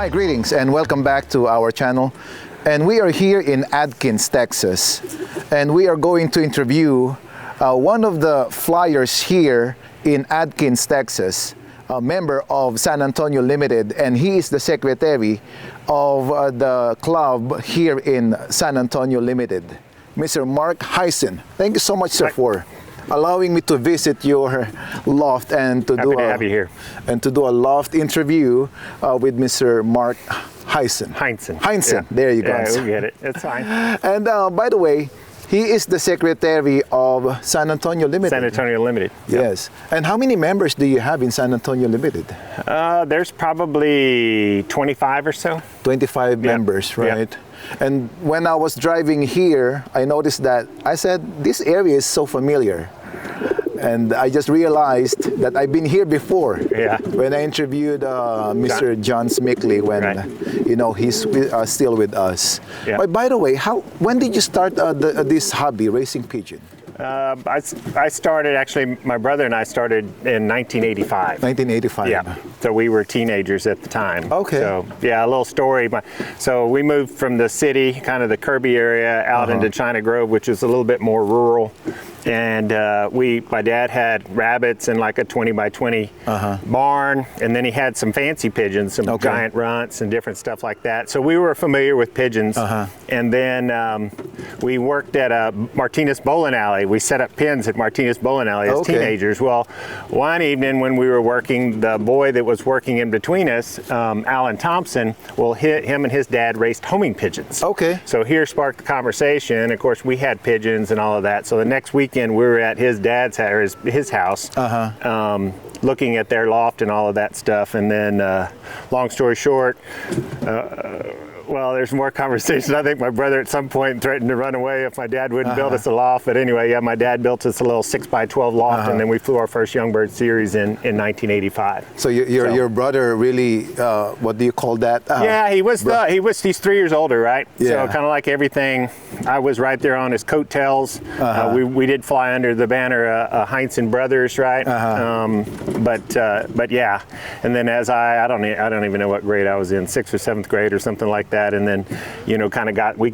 Hi, greetings and welcome back to our channel. And we are here in Adkins, Texas. And we are going to interview one of the flyers here in Adkins, Texas, a member of San Antonio Limited, and he is the secretary of the club here in San Antonio Limited, Mr. Mark Heinsohn. Thank you so much, sir, for allowing me to visit your loft and to have you here. And to do a loft interview with Mr. Mark Heinsohn. Heinsohn. Yeah. There you go. Yeah, we get it. It's fine. And by the way, he is the secretary of San Antonio Limited. San Antonio Limited. Yes. Yep. And how many members do you have in San Antonio Limited? There's probably 25 or so. 25 members, right? Yep. And when I was driving here, I noticed that I said, this area is so familiar. And I just realized that I've been here before. Yeah. When I interviewed Mr. John Smickley, when you know he's still with us. Yeah. But by the way, when did you start this hobby, raising pigeon? I started, actually, my brother and I started in 1985. 1985. Yeah. So we were teenagers at the time. Okay. So yeah, a little story. So we moved from the city, kind of the Kirby area, out into China Grove, which is a little bit more rural. And my dad had rabbits in like a 20 by 20 barn, and then he had some fancy pigeons, some giant runts and different stuff like that. So we were familiar with pigeons. And then we worked at a Martinez bowling alley. We set up pins at Martinez bowling alley as teenagers. Well, one evening when we were working, the boy that was working in between us, Alan Thompson, him and his dad raced homing pigeons. Okay. So here sparked the conversation. Of course, we had pigeons and all of that. So the next weekend we were at his dad's house, his house, looking at their loft and all of that stuff. And then, long story short, well, there's more conversation. I think my brother at some point threatened to run away if my dad wouldn't build us a loft. But anyway, yeah, my dad built us a little 6 by 12 loft, and then we flew our first Young Bird series in 1985. So your brother really, what do you call that? Yeah, he's 3 years older, right? Yeah. So kind of like everything, I was right there on his coattails. We did fly under the banner Heinsohn Brothers, right? But yeah, and then as I don't even know what grade I was in, 6th or 7th grade or something like that. And then, you know, kind of we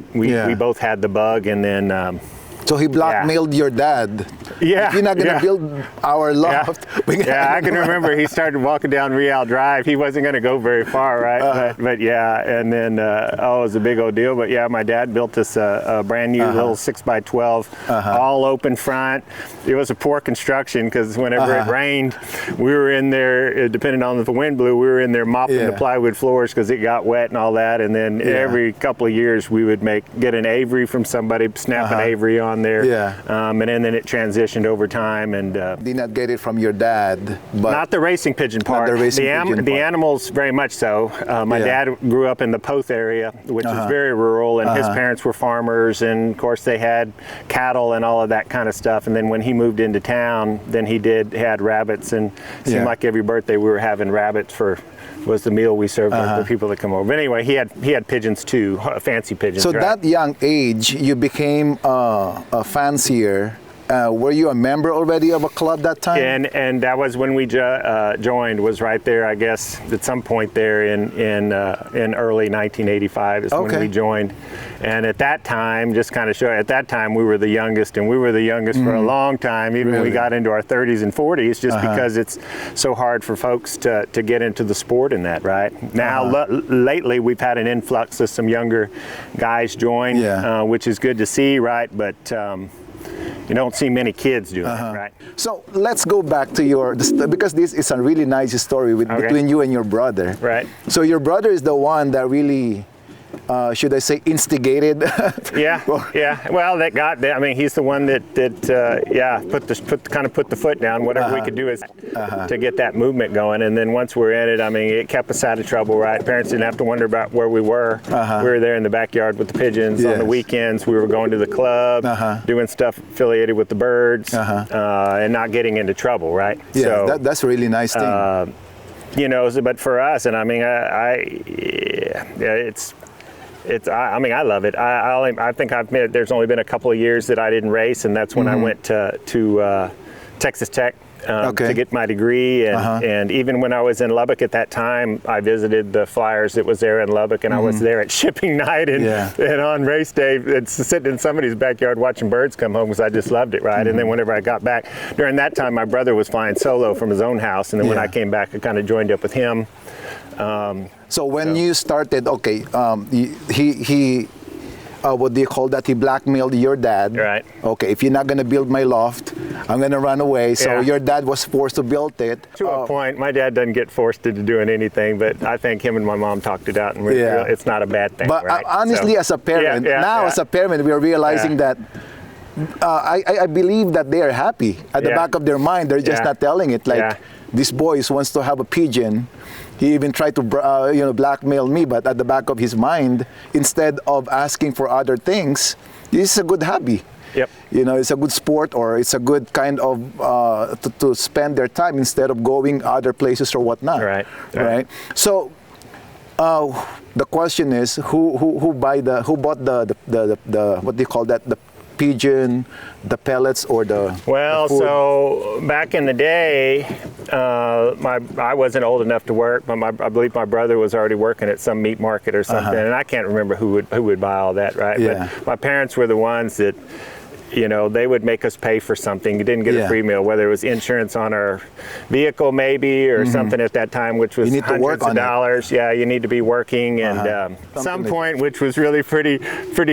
both had the bug, and then. So he blackmailed your dad. Yeah. If you're not going to build our loft. Yeah, I can remember he started walking down Real Drive. He wasn't going to go very far, right? But yeah, and then, it was a big old deal. But yeah, my dad built us a brand new little 6 by 12, all open front. It was a poor construction because whenever it rained, we were in there, depending on if the wind blew, we were in there mopping the plywood floors because it got wet and all that. And then every couple of years we would get an Avery from somebody, snap an Avery on there. And then it transitioned over time. And did not get it from your dad, but not the racing pigeon part. The animals very much so. My dad grew up in the Poth area, which is very rural, and his parents were farmers, and of course they had cattle and all of that kind of stuff. And then when he moved into town, then he had rabbits, and it seemed like every birthday we were having rabbits was the meal we served the people that come over. But anyway, he had pigeons too, fancy pigeons. So that young age, you became a fancier. Were you a member already of a club that time? And that was when we joined. Was right there, I guess, at some point there in early 1985 is when we joined. And at that time, just kind of show. At that time, we were the youngest, and we were the youngest for a long time. Even when we got into our 30s and 40s, just because it's so hard for folks to get into the sport in that. Right now, lately we've had an influx of some younger guys join, which is good to see. Right, but. You don't see many kids doing it, right? So let's go back to because this is a really nice story between you and your brother. Right. So your brother is the one that really, should I say, instigated? Yeah. Well, I mean, he's the one that put the foot down. Whatever we could do is to get that movement going. And then once we're in it, I mean, it kept us out of trouble, right? Parents didn't have to wonder about where we were. We were there in the backyard with the pigeons. On the weekends, we were going to the club, doing stuff affiliated with the birds, and not getting into trouble, right? Yeah, so, that's a really nice thing. You know, but for us, and I mean, I mean, I love it. I think there's only been a couple of years that I didn't race, and that's when I went to Texas Tech to get my degree. And even when I was in Lubbock at that time, I visited the Flyers that was there in Lubbock, and I was there at shipping night and on race day, it's sitting in somebody's backyard watching birds come home because I just loved it, right? And then whenever I got back, during that time, my brother was flying solo from his own house, and then when I came back, I kind of joined up with him. So when you started, okay, he what do you call that? He blackmailed your dad. Right. Okay, if you're not going to build my loft, I'm going to run away. So your dad was forced to build it. To a point. My dad doesn't get forced into doing anything, but I think him and my mom talked it out, and it's not a bad thing. But right? honestly, as a parent, as a parent, we're realizing that I believe that they are happy. At the back of their mind, they're just not telling it. Like, this boy wants to have a pigeon. He even tried to blackmail me, but at the back of his mind, instead of asking for other things, this is a good hobby. Yep. It's a good sport, or it's a good kind of to spend their time instead of going other places or whatnot. Right. So the question is, who bought the what do you call that, the pigeon, the pellets, or the food? So back in the day, I wasn't old enough to work, but I believe my brother was already working at some meat market or something, and I can't remember who would buy all that, right? But my parents were the ones that, they would make us pay for something. You didn't get a free meal, whether it was insurance on our vehicle maybe, or something at that time, which was hundreds of dollars. Yeah, you need to be working. And at some point, which was really pretty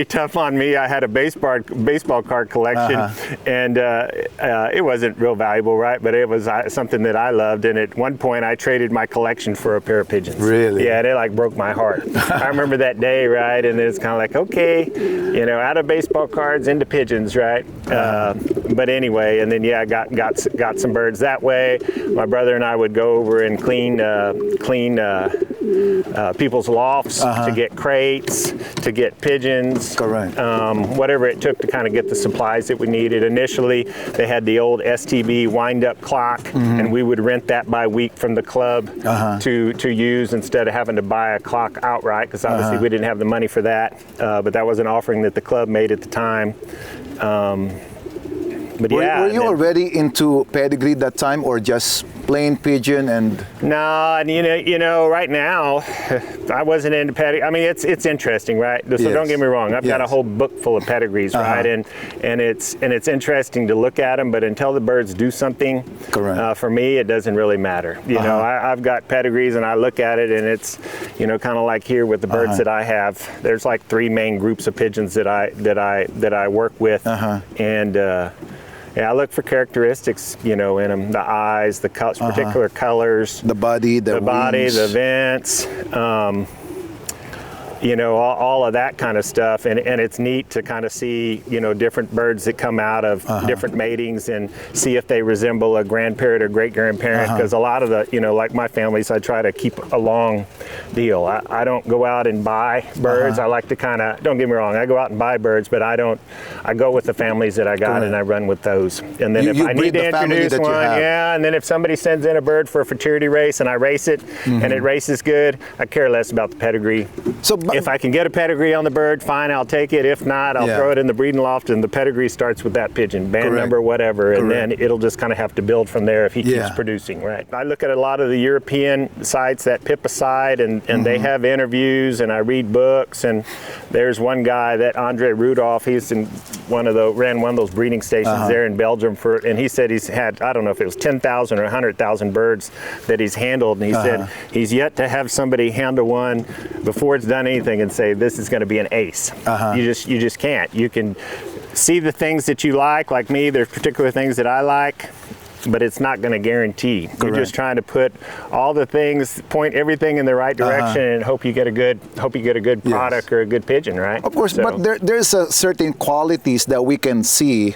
tough on me, I had a baseball card collection, and it wasn't real valuable, right? But it was something that I loved. And at one point, I traded my collection for a pair of pigeons. Really? Yeah, they like broke my heart. I remember that day, right? And it's kind of like, okay, out of baseball cards into pigeons, right? But anyway, and then got some birds that way. My brother and I would go over and clean people's lofts to get crates, to get pigeons. Correct. Whatever it took to kind of get the supplies that we needed. Initially, they had the old STB wind-up clock, and we would rent that by week from the club to use instead of having to buy a clock outright, because obviously we didn't have the money for that. But that was an offering that the club made at the time. But were you already into pedigree that time, or just plain pigeon? And no, and right now, I wasn't into pedigree. I mean, it's interesting, right? So don't get me wrong. I've got a whole book full of pedigrees, right? And it's interesting to look at them, but until the birds do something, for me, it doesn't really matter. I've got pedigrees, and I look at it, and it's kind of like here with the birds that I have. There's like 3 main groups of pigeons that I work with, and I look for characteristics, in them, the eyes, the colors, particular colors, the body, the the vents, all of that kind of stuff. And it's neat to kind of see, different birds that come out of different matings and see if they resemble a grandparent or great-grandparent. Because a lot of the, like my families, I try to keep a long deal. I don't go out and buy birds. I like to kind of, don't get me wrong, I go out and buy birds, but I go with the families that I got and I run with those. And then if I need to introduce one, and then if somebody sends in a bird for a futurity race and I race it and it races good, I care less about the pedigree. So if I can get a pedigree on the bird, fine, I'll take it. If not, I'll throw it in the breeding loft, and the pedigree starts with that pigeon, band number, whatever, and then it'll just kind of have to build from there if he keeps producing, right? I look at a lot of the European sites that PIPA site, and they have interviews, and I read books, and there's one guy, that Andre Rudolph, he's ran one of those breeding stations there in Belgium and he said he's had, I don't know if it was 10,000 or 100,000 birds that he's handled, and he said he's yet to have somebody handle one before it's done anything and say this is going to be an ace. You just can't. You can see the things that you like me, there's particular things that I like, but it's not going to guarantee. You're just trying to put all the things, point everything in the right direction, and hope you get a good product or a good pigeon, right? Of course, but there's a certain qualities that we can see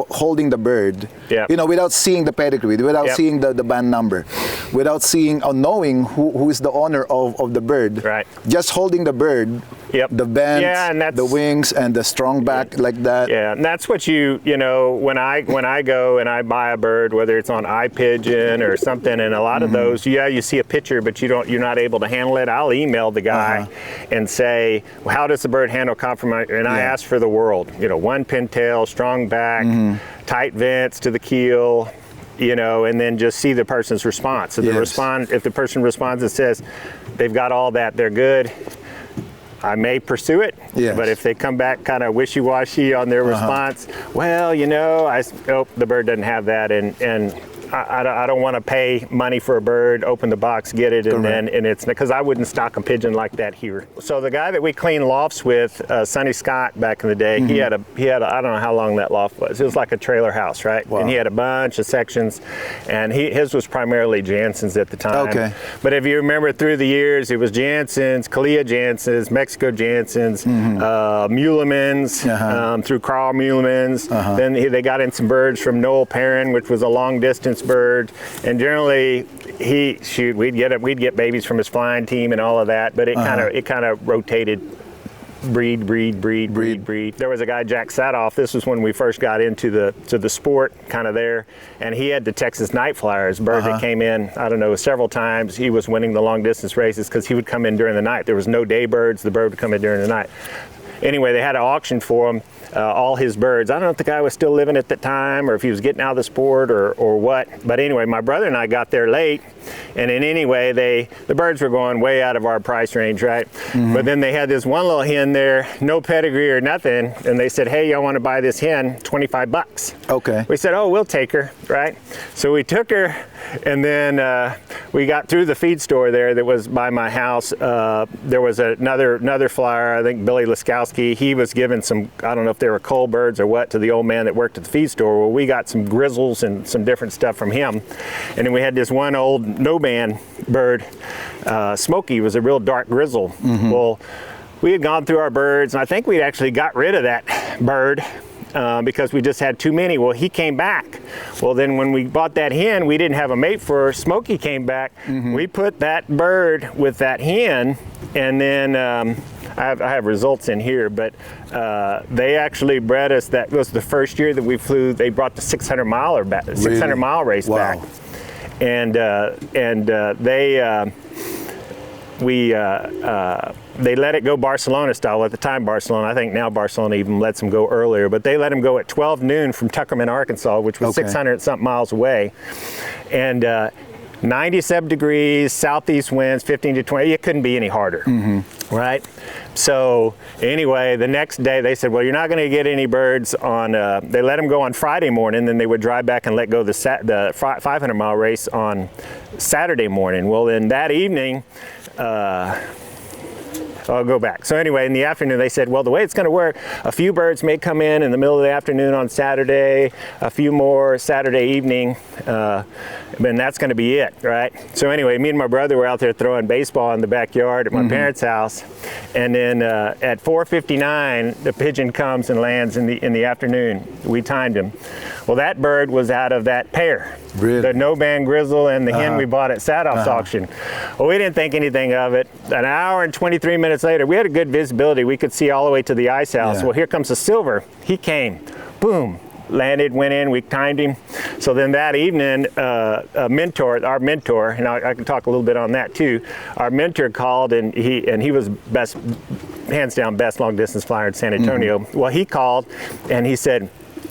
holding the bird, without seeing the pedigree, without seeing the band number, without seeing or knowing who is the owner of the bird. Right. Just holding the bird. The bend, the wings, and the strong back like that. Yeah, and that's what when I go and I buy a bird, whether it's on iPigeon or something, and a lot of those, you see a picture, but you're not able to handle it. I'll email the guy and say, well, how does the bird handle compromise? And I ask for the world. One pintail, strong back, tight vents to the keel. you know, and then just see the person's response. So if the person responds and says they've got all that, they're good, I may pursue it. Yes. But if they come back kind of wishy-washy on their response, well, you know, the bird doesn't have that, and I don't want to pay money for a bird, open the box, get it, and it's because I wouldn't stock a pigeon like that here. So the guy that we cleaned lofts with, Sonny Scott, back in the day, he had a I don't know how long that loft was. It was like a trailer house, right? Wow. And he had a bunch of sections, and his was primarily Jansen's at the time. Okay. But if you remember through the years, it was Jansen's, Kalia Jansen's, Mexico Jansen's, Mulemans, through Carl Mulemans. Then they got in some birds from Noel Perrin, which was a long distance bird, and generally we'd get babies from his flying team and all of that, but it kind of rotated, breed. There was a guy, Jack Sadoff, this was when we first got into the sport kind of there, and he had the Texas Night Flyers bird that came in, I don't know, several times. He was winning the long distance races because he would come in during the night. There was no day birds, the bird would come in during the night. Anyway, they had an auction for him, all his birds. I don't know if the guy was still living at the time or if he was getting out of the sport or what. But anyway, my brother and I got there late, and in any way, the birds were going way out of our price range, right? But then they had this one little hen there, no pedigree or nothing, and they said, hey, y'all want to buy this hen, $25. Okay. We said, oh, we'll take her, right? So we took her, and then we got through the feed store there that was by my house. There was another flyer, I think Billy Laskowski. He was giving some, I don't know if they were coal birds or what, to the old man that worked at the feed store. Well, we got some grizzles and some different stuff from him. And then we had this one old no-band bird. Smokey was a real dark grizzle. Well, we had gone through our birds, and I think we actually got rid of that bird because we just had too many. Well, he came back. Well, then when we bought that hen, we didn't have a mate for her. Smokey came back. We put that bird with that hen, and then I have results in here, but they actually bred us. That was the first year that we flew. They brought the 600-mile race back, and they let it go Barcelona style at the time. Barcelona, I think now Barcelona even lets them go earlier, but they let them go at 12 noon from Tuckerman, Arkansas, which was 600 something miles away, and 97 degrees, southeast winds, 15 to 20. It couldn't be any harder, right? So anyway, the next day they said, well, you're not going to get any birds on, they let them go on Friday morning, then they would drive back and let go the 500-mile race on Saturday morning. Well, then that evening, I'll go back. So anyway, in the afternoon, they said, well, the way it's going to work, a few birds may come in the middle of the afternoon on Saturday, a few more Saturday evening, and that's going to be it, right? So anyway, me and my brother were out there throwing baseball in the backyard at my parents' house, and then at 4:59, the pigeon comes and lands in the afternoon. We timed him. Well, that bird was out of that pair. Really? The no-band grizzle and the hen we bought at Sadoff's auction. Well, we didn't think anything of it. An hour and 23 minutes later, we had a good visibility. We could see all the way to the ice house. Well, here comes the silver. He came. Boom. Landed, went in, we timed him. So then that evening, our mentor, and I can talk a little bit on that too. Our mentor called, and he was best, hands down, best long distance flyer in San Antonio. Well, he called and he said,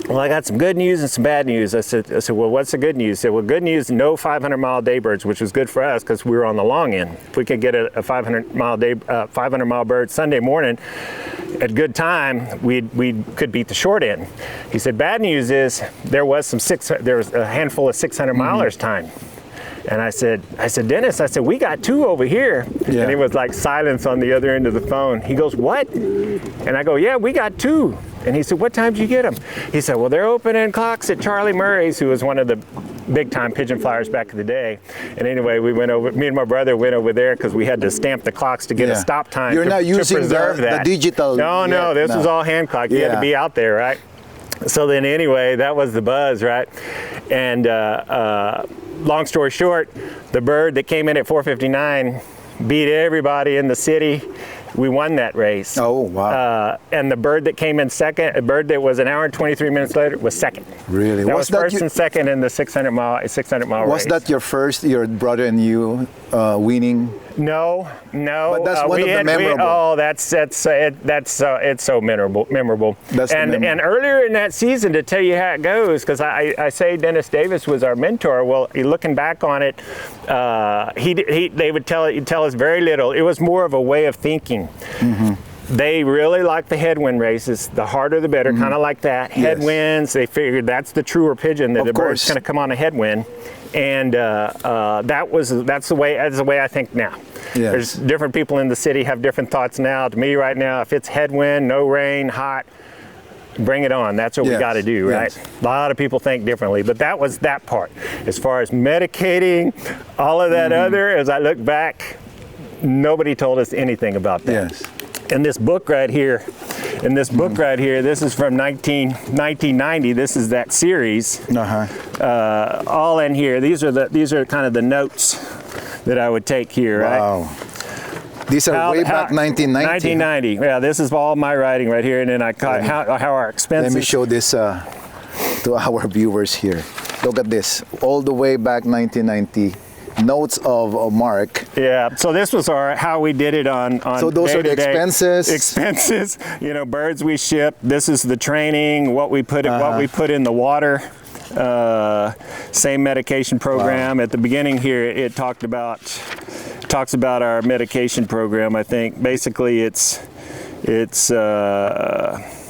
well, I got some good news and some bad news. I said, well, what's the good news? He said, well, good news, no 500-mile daybirds, which was good for us because we were on the long end. If we could get a 500-mile bird Sunday morning at good time, we could beat the short end. He said, bad news is there was a handful of 600-milers time. And I said, Dennis, we got two over here. And it was like silence on the other end of the phone. He goes, what? And I go, yeah, we got two. And he said, what time did you get them? He said, well, they're opening clocks at Charlie Murray's, who was one of the big-time pigeon flyers back in the day. And anyway, me and my brother went over there because we had to stamp the clocks to get a stop time. You're not using the digital. No, this was all hand clock. You had to be out there, right? So then anyway, that was the buzz, right? And long story short, the bird that came in at 4:59 beat everybody in the city. We won that race. Oh, wow. And the bird that came in second, a bird that was an hour and 23 minutes later, was second. Really? That was first and second in the 600-mile race. Was that your brother and you winning No. But that's one of the memorable. It's so memorable. And earlier in that season, to tell you how it goes, because I say Dennis Davis was our mentor. Well, looking back on it, they would tell us very little. It was more of a way of thinking. They really like the headwind races. The harder the better, kind of like that. Headwinds, they figured that's the truer pigeon, that the bird's going to come on a headwind. And that's the way I think now. There's different people in the city have different thoughts now. To me right now, if it's headwind, no rain, hot, bring it on. That's what we got to do, right? A lot of people think differently, but that was that part. As far as medicating, all of that other, as I look back, nobody told us anything about that. And this book right here, this is from 1990. This is that series. All in here. These are kind of the notes that I would take here, right? These are way back 1990. 1990. Yeah, this is all my writing right here, and then how our expenses. Let me show this to our viewers here. Look at this, all the way back 1990. Notes of Mark. Yeah, so this was how we did it on so those are the expenses. Expenses, birds we ship. This is the training, what we put in the water. Same medication program. At the beginning here, it talks about our medication program. I think basically it's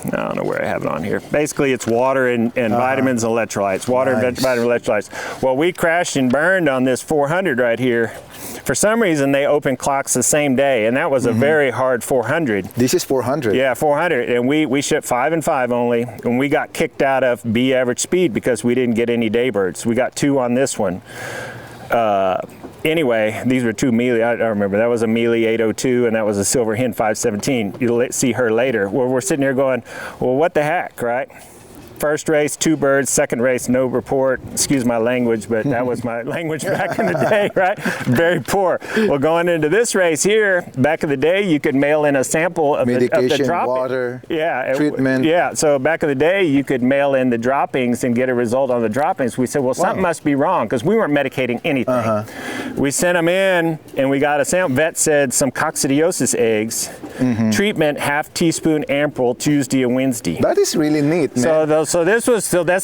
I don't know where I have it on here. Basically, it's water and vitamins and electrolytes. Water and vitamin electrolytes. Well, we crashed and burned on this 400 right here. For some reason, they opened clocks the same day, and that was a very hard 400. This is 400? Yeah, 400. And we shipped 5 and 5 only, and we got kicked out of B average speed because we didn't get any daybirds. We got 2 on this one. Anyway, these were 2 mealy. I remember that was a mealy 802, and that was a silver hen 517. You'll see her later. Well, we're sitting here going, well, what the heck, right? First race, 2 birds. Second race, no report. Excuse my language, but that was my language back in the day, right? Very poor. Well, going into this race here, back in the day, you could mail in a sample of the dropping. Water, treatment. Yeah, so back in the day, you could mail in the droppings and get a result on the droppings. We said, well, something must be wrong, because we weren't medicating anything. We sent them in, and we got a sample. Vet said some coccidiosis eggs. Treatment, half teaspoon ampoule, Tuesday and Wednesday. That is really neat, man. So that's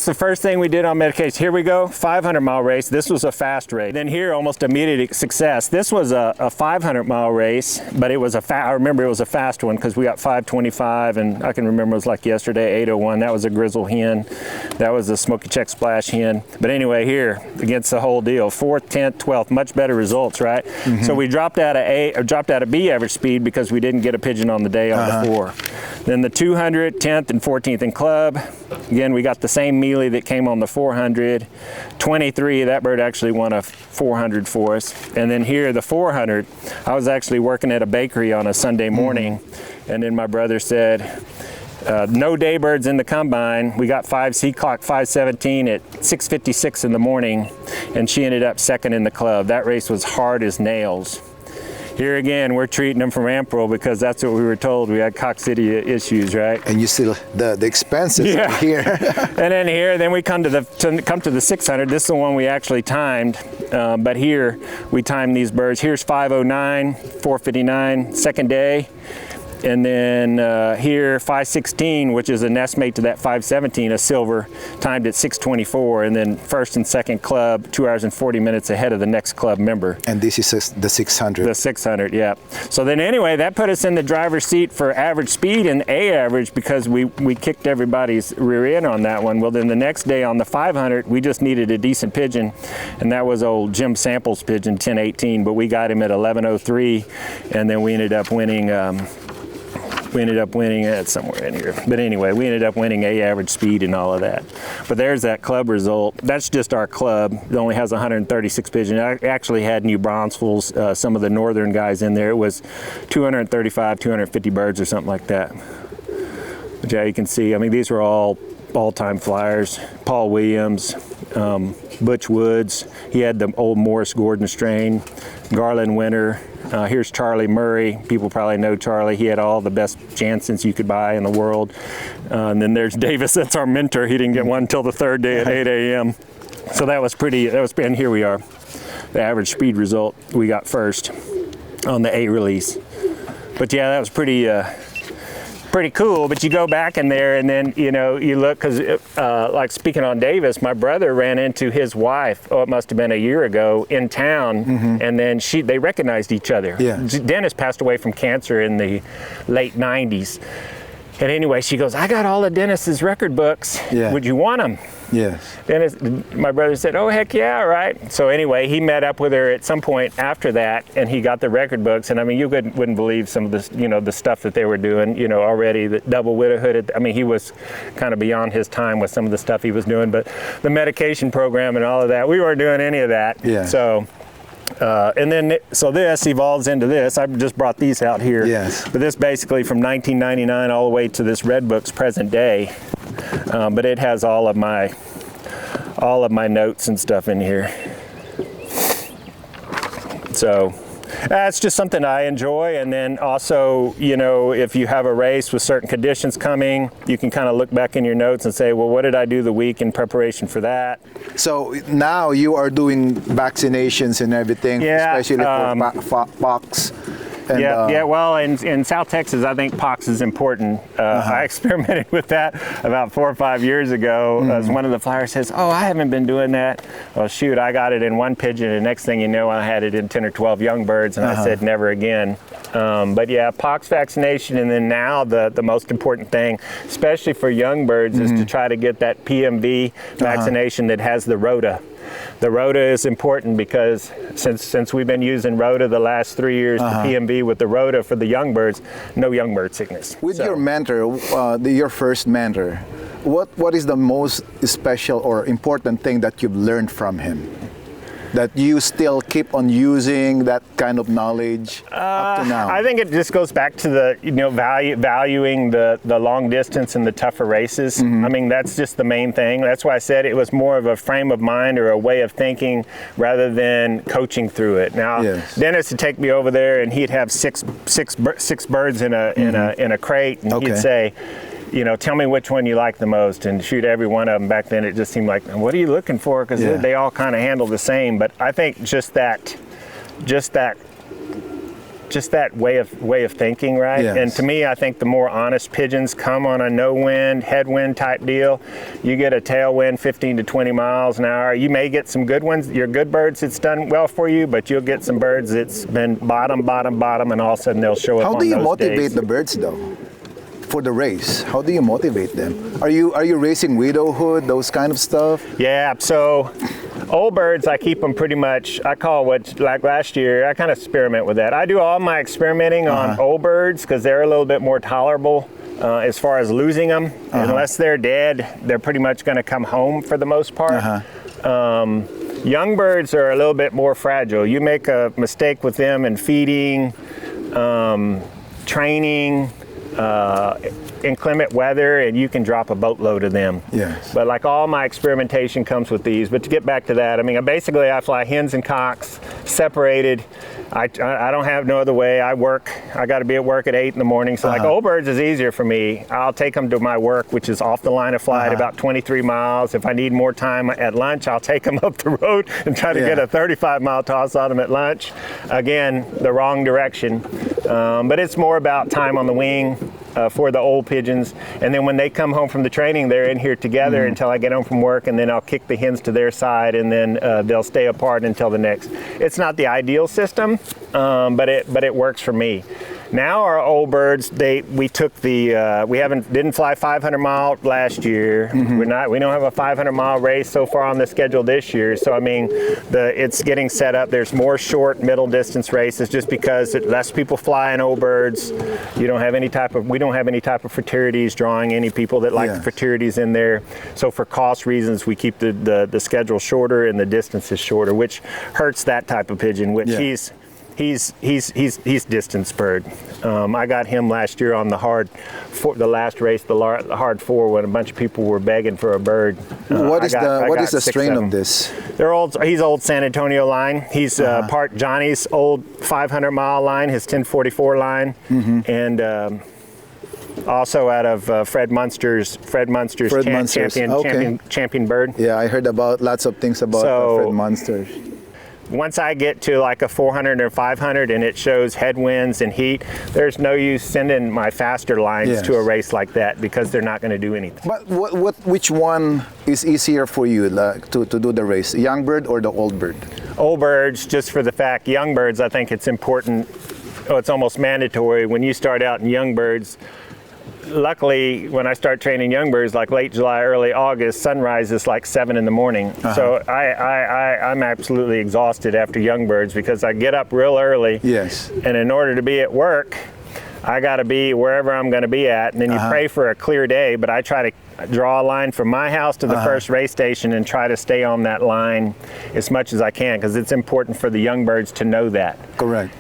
the first thing we did on medication. Here we go, 500-mile race. This was a fast race. Then here, almost immediate success. This was a 500-mile race, but it was I remember it was a fast one because we got 525, and I can remember it was like yesterday, 801. That was a grizzle hen. That was a smoky check splash hen. But anyway, here against the whole deal, 4th, 10th, 12th, much better results, right? So we dropped out of B average speed because we didn't get a pigeon on the day on the 4. Then the 200, 10th, and 14th in club. Again, we got the same mealy that came on the 400. 23, that bird actually won a 400 for us. And then here, the 400, I was actually working at a bakery on a Sunday morning, and then my brother said, no daybirds in the combine. We got 5 C clock 517 at 6:56 in the morning, and she ended up second in the club. That race was hard as nails. Here again, we're treating them from ampoule because that's what we were told. We had coccidia issues, right? And you see the expenses here. And then here, then we come to the 600. This is the one we actually timed. But here, we timed these birds. Here's 509, 459, second day. And then here, 516, which is a nest mate to that 517, a silver, timed at 624, and then first and second club, 2 hours and 40 minutes ahead of the next club member. And this is the 600. The 600, yeah. So then anyway, that put us in the driver's seat for average speed and A average because we kicked everybody's rear end on that one. Well, then the next day on the 500, we just needed a decent pigeon, and that was old Jim Sample's pigeon, 1018, but we got him at 1103, and then we ended up winning it somewhere in here. But anyway, we ended up winning A average speed and all of that. But there's that club result. That's just our club. It only has 136 pigeons. I actually had New Braunfels, some of the northern guys in there. It was 235, 250 birds or something like that. But yeah, you can see, I mean, these were all all-time flyers. Paul Williams, Butch Woods. He had the old Morris Gordon strain. Garland Winter. Here's Charlie Murray. People probably know Charlie. He had all the best Jansons you could buy in the world. And then there's Davis. That's our mentor. He didn't get one until the 3rd day at 8 a.m. So and here we are. The average speed result we got first. on the A release. But yeah, that was pretty cool. But you go back in there and then, you know, you look, because like speaking on Davis, my brother ran into his wife, it must have been a year ago, in town, and then they recognized each other. Yeah. Dennis passed away from cancer in the late 90s. And anyway, she goes, I got all of Dennis's record books. Yeah. Would you want them? Yes. Dennis, my brother said, oh, heck yeah, all right. So anyway, he met up with her at some point after that, and he got the record books. And I mean, you wouldn't believe some of the, you know, the stuff that they were doing, you know, already, the double widowhood. I mean, he was kind of beyond his time with some of the stuff he was doing, but the medication program and all of that, we weren't doing any of that. Yeah. So, and then, so this evolves into this. I just brought these out here. Yes. But this basically from 1999 all the way to this Red Book's present day. But it has all of my notes and stuff in here. So that's just something I enjoy. And then also, you know, if you have a race with certain conditions coming, you can kind of look back in your notes and say, well, what did I do the week in preparation for that? So now you are doing vaccinations and everything, especially for pox. And, yeah. Well, in South Texas, I think pox is important. I experimented with that about 4 or 5 years ago. As one of the flyers says, "Oh, I haven't been doing that." Well, shoot, I got it in one pigeon, and next thing you know, I had it in 10 or 12 young birds, and I said, "Never again." But yeah, pox vaccination, and then now the most important thing, especially for young birds, is to try to get that PMV vaccination that has the rota. The rota is important because since we've been using rota the last 3 years, the PMV with the rota for the young birds, no young bird sickness. With your mentor, your first mentor, what is the most special or important thing that you've learned from him? That you still keep on using that kind of knowledge up to now? I think it just goes back to the, you know, valuing the long distance and the tougher races. I mean, that's just the main thing. That's why I said it was more of a frame of mind or a way of thinking rather than coaching through it. Now, Dennis would take me over there and he'd have six birds in a crate, and he'd say, you know, tell me which one you like the most, and shoot every one of them. Back then it just seemed like, what are you looking for? Because they all kind of handle the same. But I think just that way of thinking, right? Yes. And to me, I think the more honest pigeons come on a no wind, headwind type deal. You get a tailwind 15 to 20 miles an hour. You may get some good ones, your good birds, it's done well for you, but you'll get some birds that's been bottom, and all of a sudden they'll show up on those days. How do you motivate the birds though? For the race, how do you motivate them? Are you racing widowhood, those kind of stuff? Yeah, so old birds, I keep them pretty much, I call what, like last year, I kind of experiment with that. I do all my experimenting on old birds because they're a little bit more tolerable as far as losing them. Unless they're dead, they're pretty much going to come home for the most part. Young birds are a little bit more fragile. You make a mistake with them in feeding, training, inclement weather, and you can drop a boatload of them. Yes. But like all my experimentation comes with these. But to get back to that, I mean, basically I fly hens and cocks separated. I don't have no other way. I got to be at work at 8 in the morning. So like old birds is easier for me. I'll take them to my work, which is off the line of flight, about 23 miles. If I need more time at lunch, I'll take them up the road and try to get a 35-mile toss on them at lunch. Again, the wrong direction. But it's more about time on the wing for the old pigeons. And then when they come home from the training, they're in here together until I get home from work, and then I'll kick the hens to their side, and then they'll stay apart until the next. It's not the ideal system, but it works for me. Now our old birds, we took the didn't fly 500-mile last year. We don't have a 500-mile race so far on the schedule this year. So I mean, it's getting set up. There's more short middle distance races just because less people fly in old birds. We don't have any type of fraternities drawing any people that like the fraternities in there. So for cost reasons, we keep the schedule shorter and the distance is shorter, which hurts that type of pigeon, which he's distance bird. I got him last year on the last race, the hard 4, when a bunch of people were begging for a bird. What is the strain of this? He's old San Antonio line. He's part Johnny's old 500-mile line, his 1044 line, and also out of Fred Munster's champion bird. Yeah, I heard about lots of things about Fred Munster. once I get to like a 400 or 500 and it shows headwinds and heat, there's no use sending my faster lines to a race like that because they're not going to do anything. But which one is easier for you to do the race, young bird or the old bird? Old birds, just for the fact, young birds, I think it's important. It's almost mandatory when you start out in young birds. Luckily, when I start training young birds, like late July, early August, sunrise is like 7 in the morning. So I'm absolutely exhausted after young birds because I get up real early. Yes. And in order to be at work, I got to be wherever I'm going to be at. And then you pray for a clear day, but I try to draw a line from my house to the first race station and try to stay on that line as much as I can because it's important for the young birds to know that. Correct.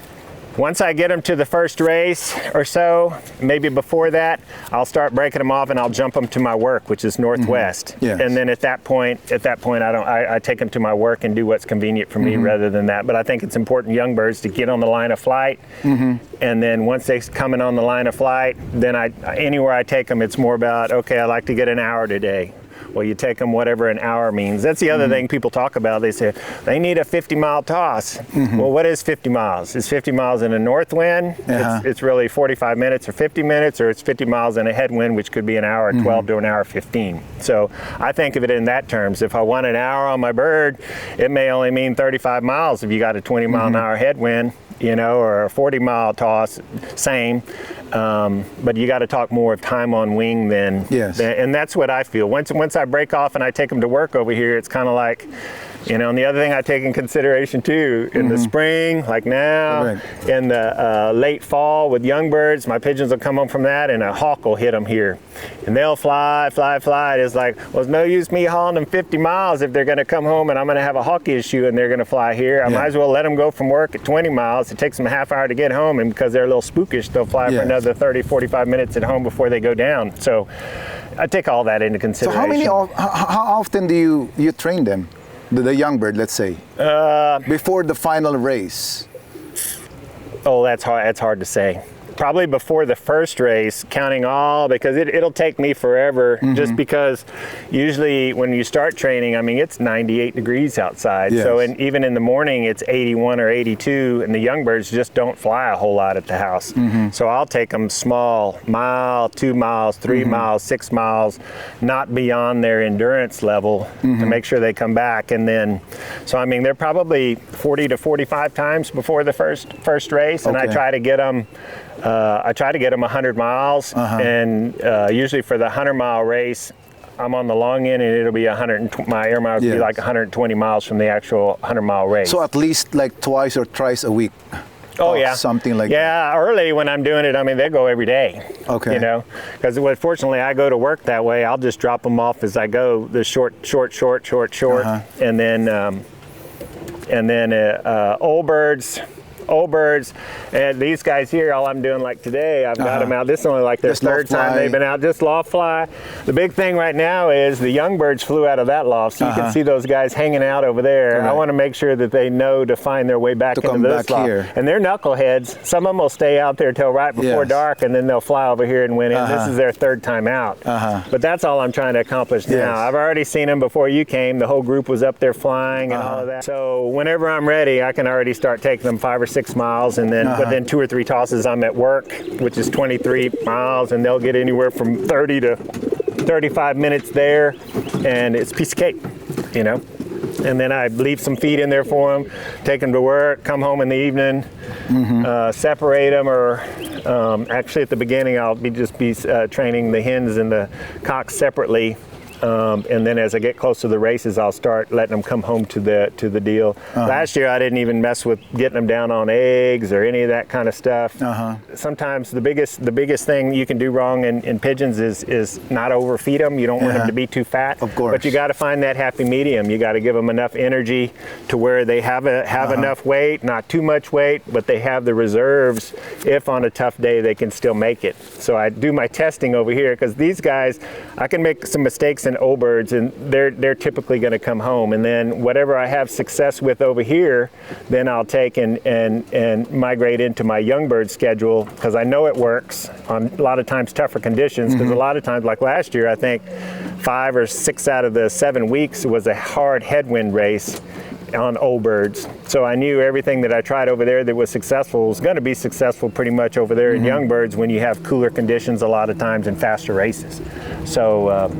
Once I get them to the first race or so, maybe before that, I'll start breaking them off and I'll jump them to my work, which is northwest. Yes. And then at that point, I take them to my work and do what's convenient for me rather than that. But I think it's important young birds to get on the line of flight. And then once they come in on the line of flight, then anywhere I take them, it's more about, okay, I like to get an hour today. Well, you take them whatever an hour means. That's the other thing people talk about. They say they need a 50-mile toss. Well, what is 50 miles? Is 50 miles in a north wind? It's really 45 minutes or 50 minutes, or it's 50 miles in a headwind, which could be an hour 12 to an hour 15. So I think of it in that terms. If I want an hour on my bird, it may only mean 35 miles if you got a 20-mile-an-hour headwind, you know, or a 40-mile toss, same. But you got to talk more of time on wing than, and that's what I feel. Once I break off and I take them to work over here, it's kind of like, you know, and the other thing I take in consideration too, in the spring, like now, in the late fall with young birds, my pigeons will come home from that and a hawk will hit them here. And they'll fly. It's like, well, it's no use me hauling them 50 miles if they're going to come home and I'm going to have a hawk issue and they're going to fly here. I might as well let them go from work at 20 miles. It takes them a half hour to get home, and because they're a little spookish, they'll fly for another 30, 45 minutes at home before they go down. So I take all that into consideration. So how often do you train them? The young bird, let's say, before the final race? Oh, that's hard to say. Probably before the first race, counting all, because it'll take me forever, just because usually when you start training, I mean, it's 98 degrees outside. So even in the morning, it's 81 or 82, and the young birds just don't fly a whole lot at the house. So I'll take them small, mile, 2 miles, 3 miles, 6 miles, not beyond their endurance level to make sure they come back. And then, so I mean, they're probably 40 to 45 times before the first race, and I try to get them 100 miles, and usually for the 100-mile race, I'm on the long end, and it'll be 100. My air miles will be like 120 miles from the actual 100-mile race. So at least like twice or thrice a week. Oh yeah, something like that. Yeah, early when I'm doing it, I mean, they go every day. Okay. You know, because fortunately I go to work that way. I'll just drop them off as I go. The short, and then old birds, and these guys here, all I'm doing like today, I've got them out. This is only like their third time they've been out, just loft fly. The big thing right now is the young birds flew out of that loft, so you can see those guys hanging out over there. I want to make sure that they know to find their way back into this loft. Here. And they're knuckleheads. Some of them will stay out there till right before dark, and then they'll fly over here and win in. This is their third time out. But that's all I'm trying to accomplish now. I've already seen them before you came. The whole group was up there flying and all of that. So whenever I'm ready, I can already start taking them 5 or 6 miles, and then within 2 or 3 tosses I'm at work, which is 23 miles, and they'll get anywhere from 30 to 35 minutes there, and it's a piece of cake, you know. And then I leave some feed in there for them, take them to work, come home in the evening, separate them, or actually at the beginning I'll be training the hens and the cocks separately. And then as I get close to the races, I'll start letting them come home to the deal. Last year, I didn't even mess with getting them down on eggs or any of that kind of stuff. Sometimes the biggest thing you can do wrong in pigeons is not overfeed them. You don't want them to be too fat. Of course. But you got to find that happy medium. You got to give them enough energy to where they have enough weight, not too much weight, but they have the reserves. If on a tough day, they can still make it. So I do my testing over here, because these guys, I can make some mistakes in old birds, and they're typically going to come home, and then whatever I have success with over here, then I'll take and migrate into my young bird schedule, because I know it works on a lot of times tougher conditions, because a lot of times, like last year, I think 5 or 6 out of the 7 weeks was a hard headwind race, on old birds. So I knew everything that I tried over there that was successful was going to be successful pretty much over there in young birds when you have cooler conditions a lot of times and faster races. So,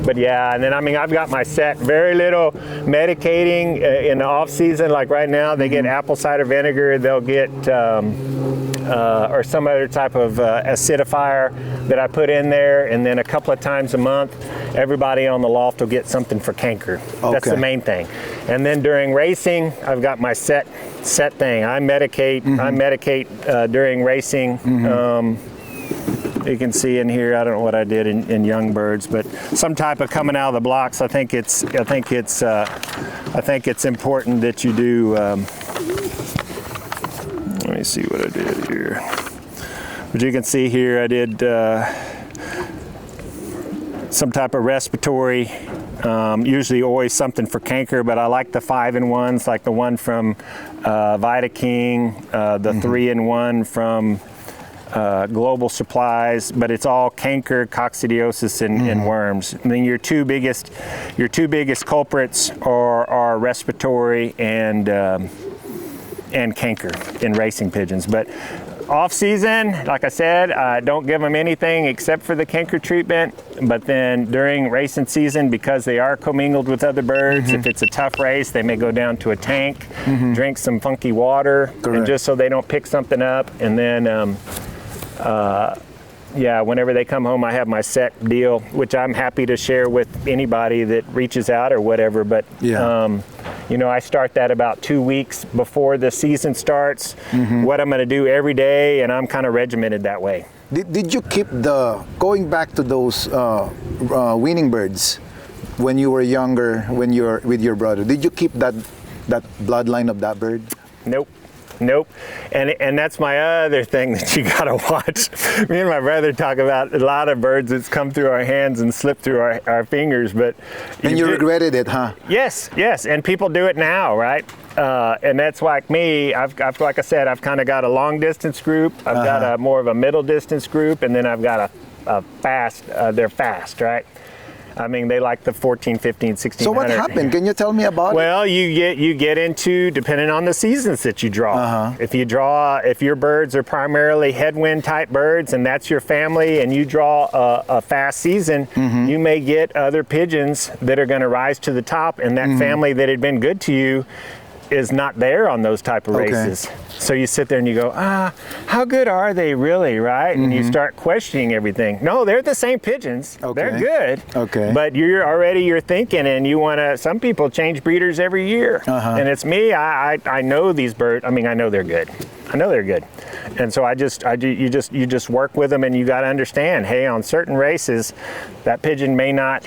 but yeah, and then I mean, I've got my set, very little medicating in the off season. Like right now, they get apple cider vinegar, they'll get, or some other type of acidifier that I put in there. And then a couple of times a month, everybody on the loft will get something for canker. Okay. That's the main thing. And then during racing, I've got my set thing. I medicate during racing. You can see in here, I don't know what I did in young birds, but some type of coming out of the blocks. I think it's important that you do. Let me see what I did here. But you can see here, I did some type of respiratory. Usually always something for canker, but I like the 5-in-1s, like the one from Vita King, the 3-in-1 from Global Supplies, but it's all canker, coccidiosis, and worms. I mean, your two biggest culprits are respiratory and canker in racing pigeons. But off season, like I said, don't give them anything except for the canker treatment. But then during racing season, because they are commingled with other birds, if it's a tough race, they may go down to a tank, drink some funky water, and just so they don't pick something up. And then yeah, whenever they come home, I have my set deal, which I'm happy to share with anybody that reaches out or whatever. But you know, I start that about 2 weeks before the season starts, what I'm going to do every day, and I'm kind of regimented that way. Did you keep going back to those weaning birds when you were younger, when you were with your brother? Did you keep that bloodline of that bird? Nope. And that's my other thing that you gotta watch. Me and my brother talk about a lot of birds that's come through our hands and slipped through our fingers, but and you regretted it, huh? Yes, and people do it now, right? And that's like me. I've like I said, I've kind of got a long distance group. I've got a more of a middle distance group, and then I've got a fast. They're fast, right? I mean, they like the 14, 15, 1600. So what happened? Can you tell me about it? Well, you get into, depending on the seasons that you draw. If your birds are primarily headwind type birds and that's your family and you draw a fast season, you may get other pigeons that are going to rise to the top, and that family that had been good to you is not there on those type of races. So you sit there and you go, how good are they really, right? And you start questioning everything. No, they're the same pigeons. They're good. But you're thinking, and you want to, some people change breeders every year. And it's me, I know these birds, I mean, I know they're good. And so you just work with them, and you got to understand, hey, on certain races, that pigeon may not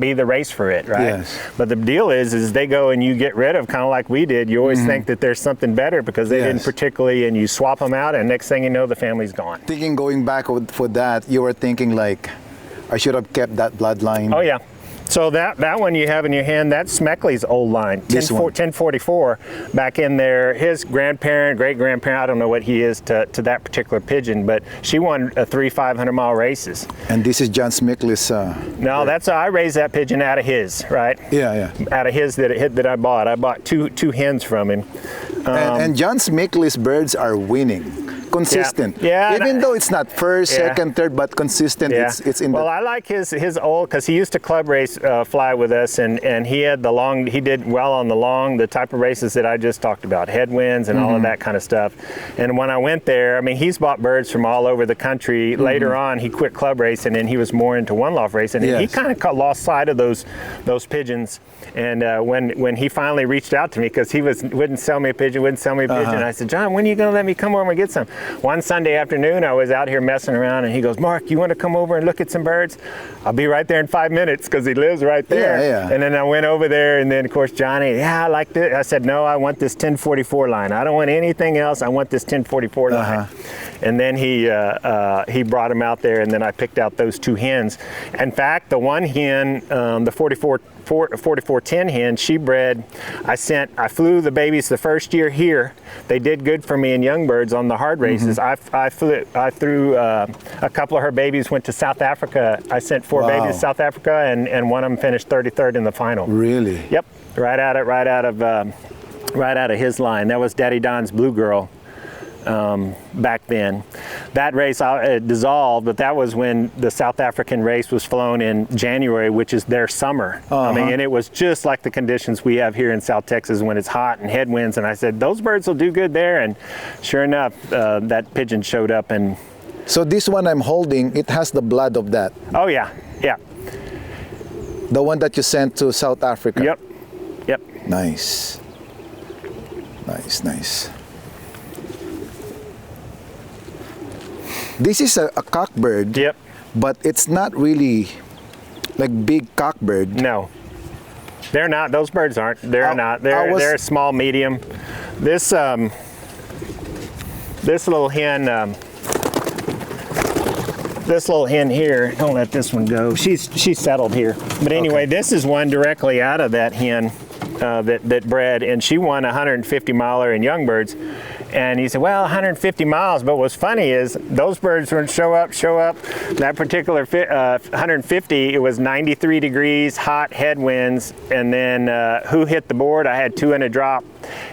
be the race for it, right? Yes. But the deal is they go and you get rid of, kind of like we did. You always think that there's something better because they didn't particularly, and you swap them out, and next thing you know, the family's gone. Going back for that, you were thinking like, I should have kept that bloodline. Oh yeah. So that one you have in your hand, that's Smeckley's old line, 1044, back in there. His grandparent, great-grandparent, I don't know what he is to that particular pigeon, but she won 3 500-mile races. And this is John Smeckley's. No, I raised that pigeon out of his, right? Yeah. Out of his that I bought. I bought two hens from him. And John Smeckley's birds are winning. Consistent. Yeah. Even though it's not first, second, third, but consistent. Yeah. It's in. Well, I like his old, because he used to club race fly with us, and he had he did well on the type of races that I just talked about, headwinds and all of that kind of stuff. And when I went there, I mean, he's bought birds from all over the country. Later on, he quit club racing and he was more into one-loft racing, and he kind of lost sight of those pigeons. And when he finally reached out to me, because he wouldn't sell me a pigeon, I said, John, when are you going to let me come over and get some? One Sunday afternoon, I was out here messing around, and he goes, Mark, you want to come over and look at some birds? I'll be right there in 5 minutes, because he lives right there. Yeah. And then I went over there, and then, of course, Johnny, I like this. I said, no, I want this 1044 line. I don't want anything else. I want this 1044 line. and then he brought them out there, and then I picked out those 2 hens. In fact, the one hen, the 4410 hen, she bred. I flew the babies the first year here. They did good for me in young birds on the hard races. I threw a couple of her babies went to South Africa. I sent 4 babies to South Africa, and one of them finished 33rd in the final. Really? Yep, right out of his line. That was Daddy Don's Blue Girl. Back then. That race dissolved, but that was when the South African race was flown in January, which is their summer. I mean, and it was just like the conditions we have here in South Texas when it's hot and headwinds, and I said, those birds will do good there, and sure enough, that pigeon showed up. And so this one I'm holding, it has the blood of that. Oh yeah, yeah. The one that you sent to South Africa? Yep, yep. Nice. Nice, nice. This is a cockbird. Yep. But it's not really like big cockbird. No. They're not. Those birds aren't. They're not. They're small, medium. This little hen here, don't let this one go. She's settled here. But anyway, this is one directly out of that hen that bred, and she won a 150 miler in young birds. And he said, well, 150 miles, but what's funny is those birds would show up. That particular 150, it was 93 degrees, hot headwinds, and then who hit the board? I had 2 in a drop,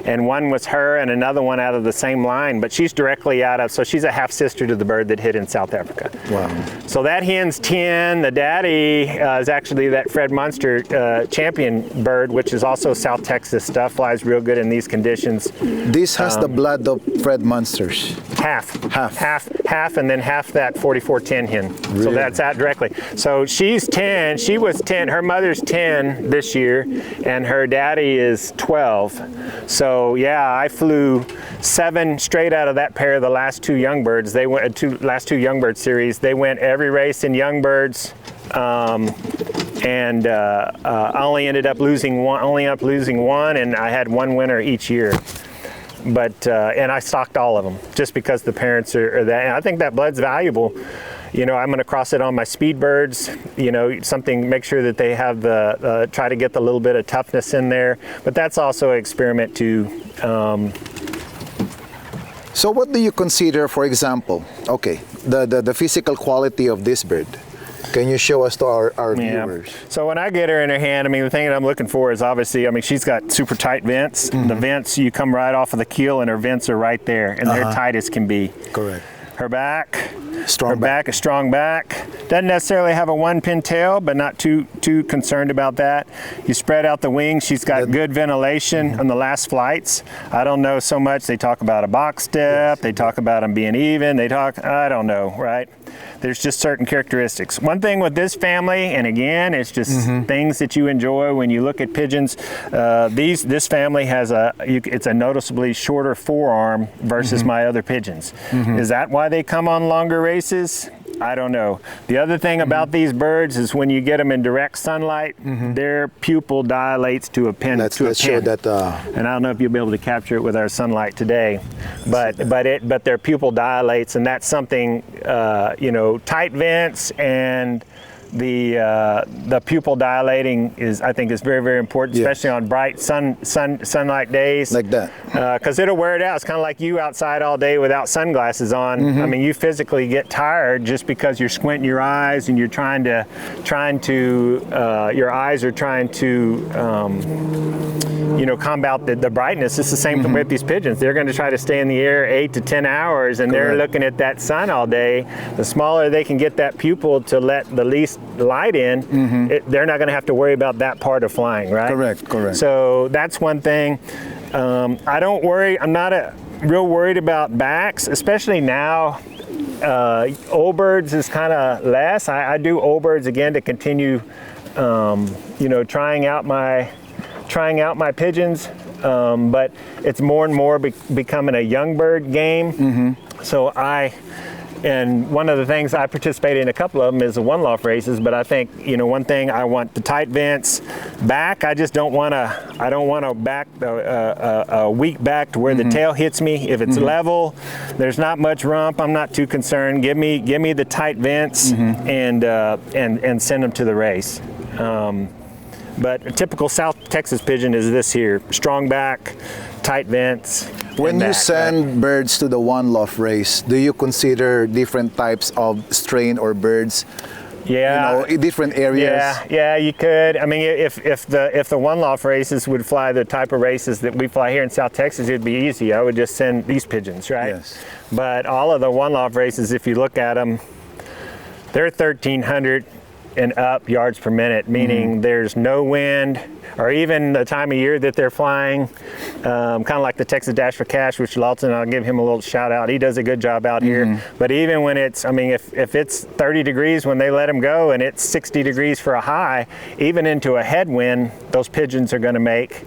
and one was her and another one out of the same line, but she's directly out of, so she's a half-sister to the bird that hit in South Africa. Wow. So that hen's 10. The daddy is actually that Fred Munster champion bird, which is also South Texas stuff, flies real good in these conditions. This has the blood of Fred Munster's. Half, and then half that 4410 hen. Really? So that's out directly. So she's 10, she was 10, her mother's 10 this year, and her daddy is 12. So yeah, I flew 7 straight out of that pair of the last 2 young birds. They went last 2 young bird series. They went every race in young birds. And I only ended up losing one, and I had 1 winner each year. But and I stocked all of them just because the parents are that. And I think that blood's valuable. You know, I'm going to cross it on my speed birds. You know, make sure that they have try to get the little bit of toughness in there. But that's also an experiment too. So what do you consider, for example, okay, the physical quality of this bird? Can you show us to our viewers? So when I get her in her hand, I mean, the thing that I'm looking for is obviously, I mean, she's got super tight vents. The vents, you come right off of the keel and her vents are right there, and they're tight as can be. Correct. Her back, a strong back. Doesn't necessarily have a 1-pin tail, but not too concerned about that. You spread out the wings. She's got good ventilation on the last flights. I don't know so much. They talk about a box step. They talk about them being even. I don't know, right? There's just certain characteristics. One thing with this family, and again, it's just things that you enjoy when you look at pigeons. This family has it's a noticeably shorter forearm versus my other pigeons. Is that why they come on longer races? I don't know. The other thing about these birds is when you get them in direct sunlight, their pupil dilates to a pin. Let's show that. And I don't know if you'll be able to capture it with our sunlight today, but their pupil dilates, and that's something, you know, tight vents and the pupil dilating I think is very, very important, especially on bright sunlight days. Like that. Because it'll wear it out. It's kind of like you outside all day without sunglasses on. I mean, you physically get tired just because you're squinting your eyes and you're trying to your eyes are trying to you know, combat the brightness. It's the same with these pigeons. They're going to try to stay in the air 8 to 10 hours, and they're looking at that sun all day. The smaller they can get that pupil to let the least light in, they're not going to have to worry about that part of flying, right? Correct. So that's one thing. I don't worry. I'm not real worried about backs, especially now. Old birds is kind of less. I do old birds again to continue, you know, trying out my pigeons, but it's more and more becoming a young bird game. So And one of the things I participate in a couple of them is the one loft races, but I think, one thing, I want the tight vents back. I just don't want to back a weak back to where the tail hits me. If it's level, there's not much rump, I'm not too concerned. Give me the tight vents and send them to the race. But a typical South Texas pigeon is this here: strong back, tight vents. When you send birds to the one loft race, do you consider different types of strain or birds? Yeah, different areas. Yeah, you could. I mean, if the one loft races would fly the type of races that we fly here in South Texas, it'd be easy. I would just send these pigeons, right? Yes. But all of the one loft races, if you look at them, they're 1,300 and up yards per minute, meaning there's no wind, or even the time of year that they're flying, kind of like the Texas Dash for Cash, which Lawton, I'll give him a little shout out. He does a good job out here. But even when it's, if it's 30 degrees when they let them go and it's 60 degrees for a high, even into a headwind, those pigeons are going to make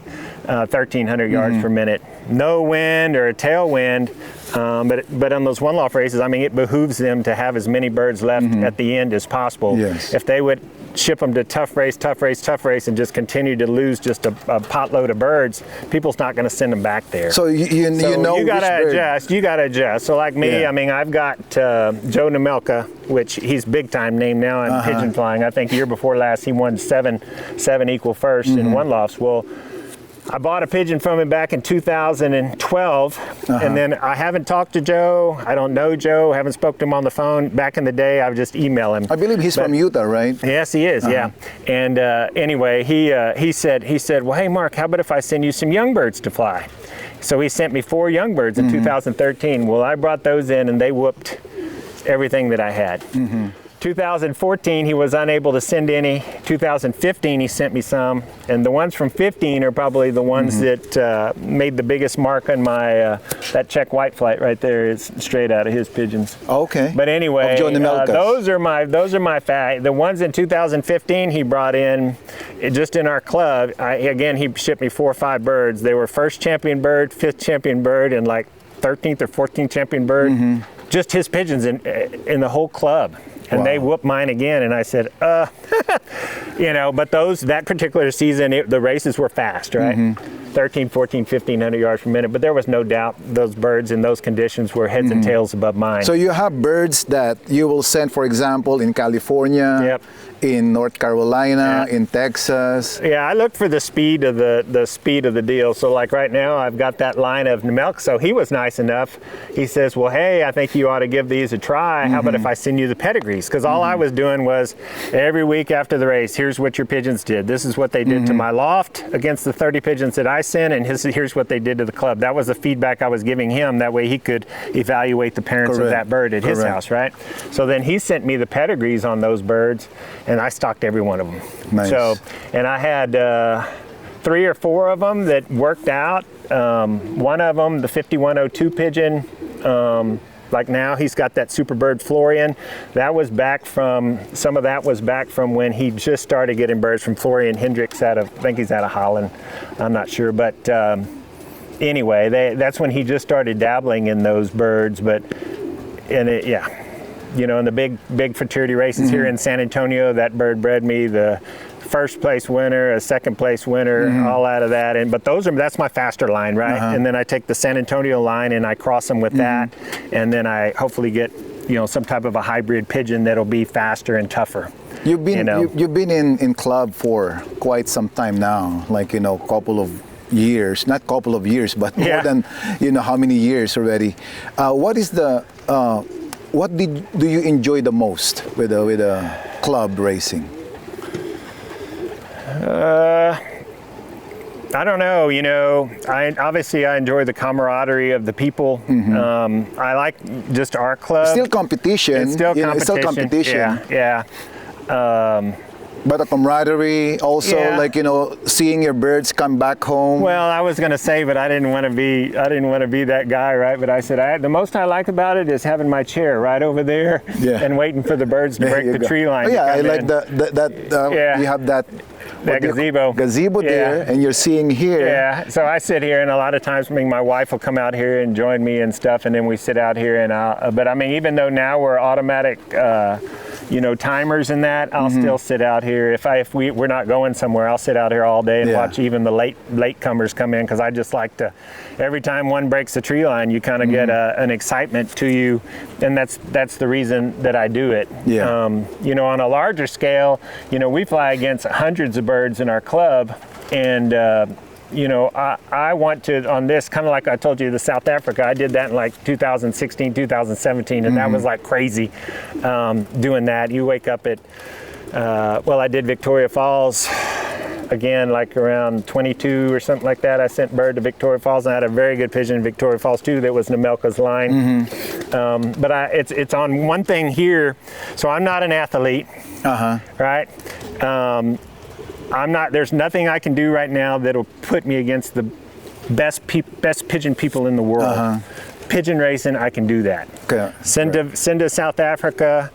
1,300 yards per minute. No wind or a tailwind, but on those one loft races, it behooves them to have as many birds left at the end as possible. Yes. If they would ship them to tough race, and just continue to lose just a potload of birds, people's not going to send them back there. So you gotta adjust. You gotta adjust. So like me, I've got Joe Nemelka, which he's big time name now in pigeon flying. I think the year before last he won seven equal first in one lofts. Well, I bought a pigeon from him back in 2012, and then I haven't talked to Joe. I don't know Joe, haven't spoken to him on the phone. Back in the day, I would just email him. I believe he's from Utah, right? Yes, he is, yeah. And anyway, he said, well, hey, Mark, how about if I send you some young birds to fly? So he sent me 4 young birds in 2013. Well, I brought those in, and they whooped everything that I had. 2014, he was unable to send any. 2015, he sent me some. And the ones from 15 are probably the ones that made the biggest mark on my, that check white flight right there is straight out of his pigeons. Okay. But anyway, those are my the ones in 2015 he brought in, just in our club. Again, he shipped me 4 or 5 birds. They were first champion bird, 5th champion bird, and like 13th or 14th champion bird. Just his pigeons in the whole club. And they whooped mine again, and I said, but that particular season, the races were fast, right? 13, 14, 1,500 yards per minute, but there was no doubt those birds in those conditions were heads and tails above mine. So you have birds that you will send, for example, in California, in North Carolina, in Texas. Yeah, I look for the speed of the deal. So like right now, I've got that line of Nemelk. So he was nice enough. He says, well, hey, I think you ought to give these a try. How about if I send you the pedigrees? Because all I was doing was every week after the race, here's what your pigeons did. This is what they did to my loft against the 30 pigeons that I sent, and here's what they did to the club. That was the feedback I was giving him. That way he could evaluate the parents of that bird at his house, right? So then he sent me the pedigrees on those birds, and I stocked every one of them. Nice. So, and I had 3 or 4 of them that worked out. One of them, the 5102 pigeon, like now he's got that super bird Florian. Some of that was back from when he just started getting birds from Florian Hendricks I think he's out of Holland. I'm not sure, but anyway, that's when he just started dabbling in those birds. In the big fraternity races here in San Antonio, that bird bred me the first place winner, a second place winner, all out of that. But that's my faster line, right? And then I take the San Antonio line and I cross them with that, and then I hopefully get some type of a hybrid pigeon that'll be faster and tougher. You've been in club for quite some time now, like couple of years, not couple of years, but more than how many years already. What do you enjoy the most with a club racing? I don't know. I enjoy the camaraderie of the people. I like just our club. Still competition. It's still competition. It's still competition. Yeah. But the camaraderie, also, seeing your birds come back home. Well, I was going to say, but I didn't want to be that guy, right? But I said, the most I like about it is having my chair right over there and waiting for the birds to break the tree line. Oh, yeah, I like that. You have that that gazebo. Gazebo there, and you're seeing here. Yeah, so I sit here, and a lot of times, my wife will come out here and join me and stuff, and then we sit out here. And but even though now we're automatic, timers and that, I'll still sit out here. If we're not going somewhere, I'll sit out here all day and watch even the late comers come in, because I just like to. Every time one breaks the tree line, you kind of get an excitement to you, and that's the reason that I do it. Yeah. On a larger scale, we fly against hundreds of birds in our club, and I want to, on this, kind of like I told you, the South Africa, I did that in like 2016, 2017, and that was like crazy doing that. You wake up at, I did Victoria Falls, again, like around 22 or something like that. I sent bird to Victoria Falls, and I had a very good pigeon in Victoria Falls too that was Nemelka's line. But it's on one thing here, so I'm not an athlete, right? I'm not. There's nothing I can do right now that'll put me against the best pigeon people in the world. Pigeon racing, I can do that. Okay. Send to South Africa.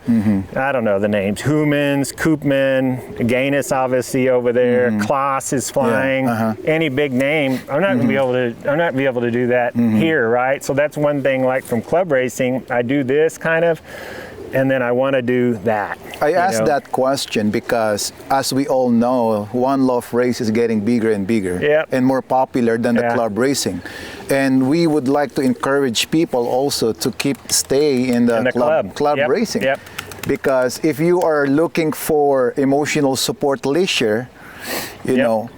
I don't know the names. Humans, Koopman, Gaines, obviously over there. Klaas is flying. Any big name. I'm not gonna be able to. I'm not gonna be able to do that here, right? So that's one thing. Like from club racing, I do this kind of, and then I want to do that. I asked that question because, as we all know, one love race is getting bigger and bigger and more popular than the club racing. And we would like to encourage people also to stay in the club racing. Because if you are looking for emotional support leisure, you know,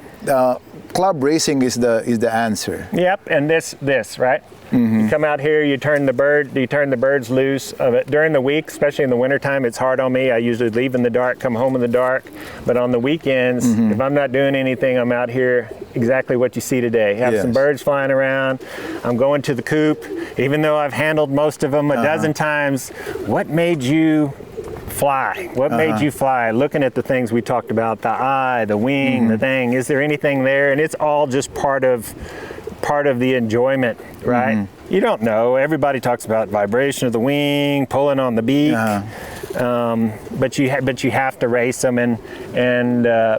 club racing is the answer. And this right? You come out here, you turn the birds loose. During the week, especially in the wintertime, it's hard on me. I usually leave in the dark, come home in the dark. But on the weekends, if I'm not doing anything, I'm out here exactly what you see today. Have some birds flying around. I'm going to the coop. Even though I've handled most of them a dozen times, what made you fly? What made you fly? Looking at the things we talked about, the eye, the wing, the thing. Is there anything there? And it's all just part of the enjoyment, right? You don't know. Everybody talks about vibration of the wing, pulling on the beak, but you have to race them and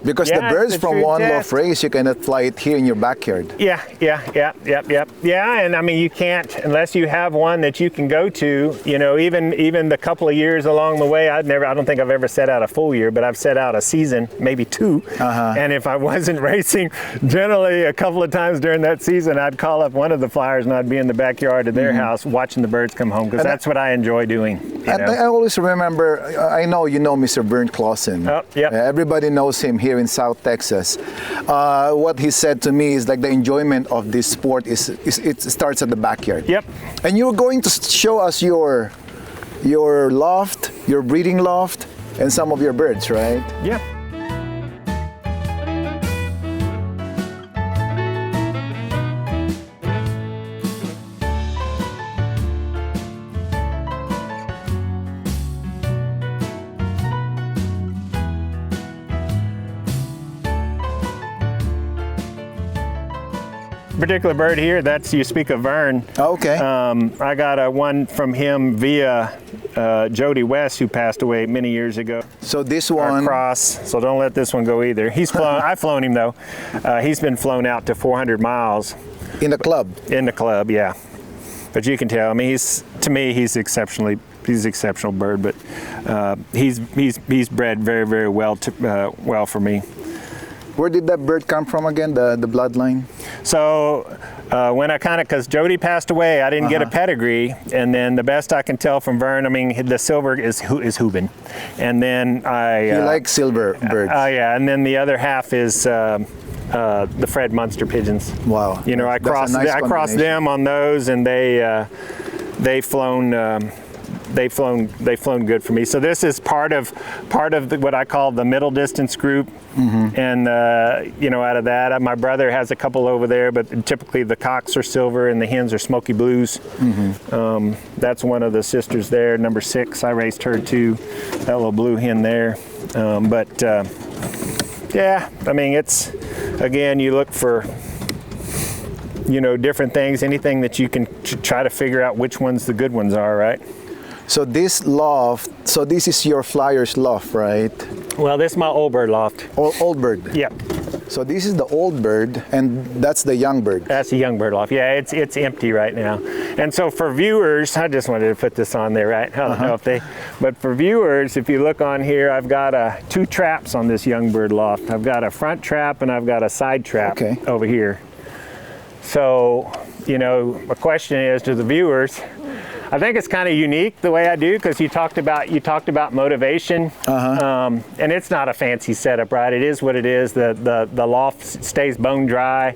because the birds from one love race, you cannot fly it here in your backyard. Yeah. And I mean, you can't unless you have one that you can go to. Even the couple of years along the way, I don't think I've ever set out a full year, but I've set out a season, maybe two. And if I wasn't racing, generally a couple of times during that season, I'd call up one of the flyers and I'd be in the backyard of their house watching the birds come home, because that's what I enjoy doing. I always remember, I know you know Mr. Bernd Clausen. Everybody knows him here in South Texas. What he said to me is like the enjoyment of this sport is it starts at the backyard. And you're going to show us your loft, your breeding loft, and some of your birds, right? Particular bird here, you speak of Vern. I got one from him via Jody West, who passed away many years ago. So this one, cross, so don't let this one go either. He's flown. I've flown him though. He's been flown out to 400 miles. In the club? In the club, yeah. But you can tell, I mean, he's an exceptional bird, but he's bred very, very well for me. Where did that bird come from again, the bloodline? So when because Jody passed away, I didn't get a pedigree, and then the best I can tell from Vern, I mean, the silver is Hubin, and then You like silver birds? And then the other half is the Fred Munster pigeons. Wow. I crossed them on those, and they've flown. They've flown good for me. So this is part of what I call the middle distance group, and out of that, my brother has a couple over there, but typically the cocks are silver and the hens are smoky blues. That's one of the sisters there, number 6. I raced her too. That little blue hen there, I mean, it's again, you look for different things, anything that you can try to figure out which ones the good ones are, right? So this loft, so this is your flyer's loft, right? Well, this is my old bird loft. Old bird. Yep. So this is the old bird, and that's the young bird. That's a young bird loft. Yeah, it's empty right now. And so for viewers, I just wanted to put this on there, right? I don't know if they, but for viewers, if you look on here, I've got two traps on this young bird loft. I've got a front trap and I've got a side trap over here. So, you know, my question is to the viewers, I think it's kind of unique the way I do, because you talked about motivation, and it's not a fancy setup, right? It is what it is. The loft stays bone dry.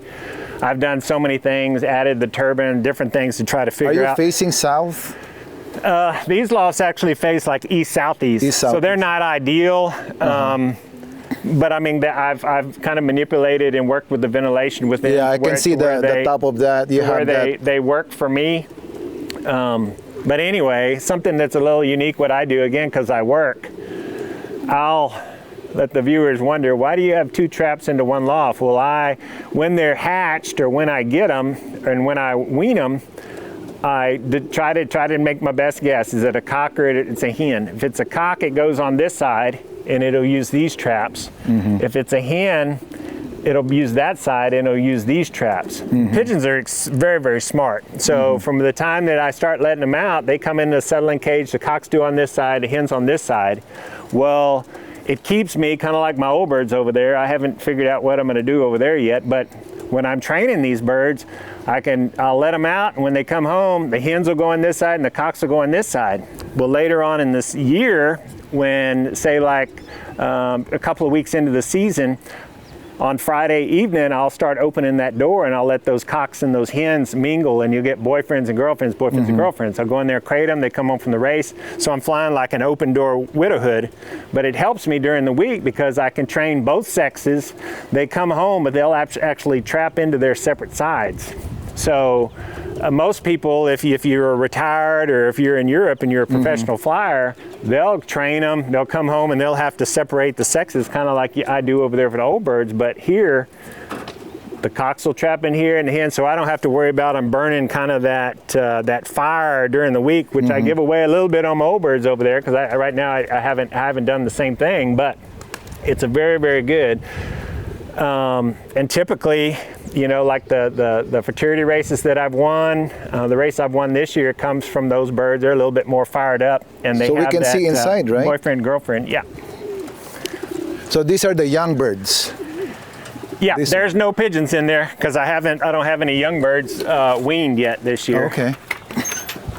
I've done so many things, added the turbine, different things to try to figure out. Are you facing south? These lofts actually face like east-southeast, so they're not ideal. But I mean, I've kind of manipulated and worked with the ventilation within. Yeah, I can see the top of that. You have that. They work for me. But anyway, something that's a little unique what I do, again, because I work, I'll let the viewers wonder, why do you have two traps into one loft? Well, when they're hatched or when I get them and when I wean them, I try to make my best guess. Is it a cock or it's a hen? If it's a cock, it goes on this side and it'll use these traps. If it's a hen, it'll use that side and it'll use these traps. Pigeons are very, very smart. So from the time that I start letting them out, they come into the settling cage, the cocks do on this side, the hens on this side. Well, it keeps me kind of like my old birds over there. I haven't figured out what I'm gonna do over there yet, but when I'm training these birds, I'll let them out, and when they come home, the hens will go on this side and the cocks will go on this side. Well, later on in this year, when say like a couple of weeks into the season, on Friday evening, I'll start opening that door and I'll let those cocks and those hens mingle, and you'll get boyfriends and girlfriends, and girlfriends. I'll go in there, crate them, they come home from the race. So I'm flying like an open door widowhood, but it helps me during the week because I can train both sexes. They come home, but they'll actually trap into their separate sides. So most people, if you're retired or if you're in Europe and you're a professional flyer, they'll train them, they'll come home and they'll have to separate the sexes kind of like I do over there for the old birds. But here, the cocks will trap in here and the hens, so I don't have to worry about them burning kind of that fire during the week, which I give away a little bit on my old birds over there, because right now I haven't done the same thing, but it's a very, very good. And typically, you know, like the fraternity races that I've won, the race I've won this year comes from those birds. They're a little bit more fired up, and they so have we can that, see inside, right? Boyfriend, girlfriend, yeah. So these are the young birds. Yeah, there's no pigeons in there because I don't have any young birds weaned yet this year. Okay.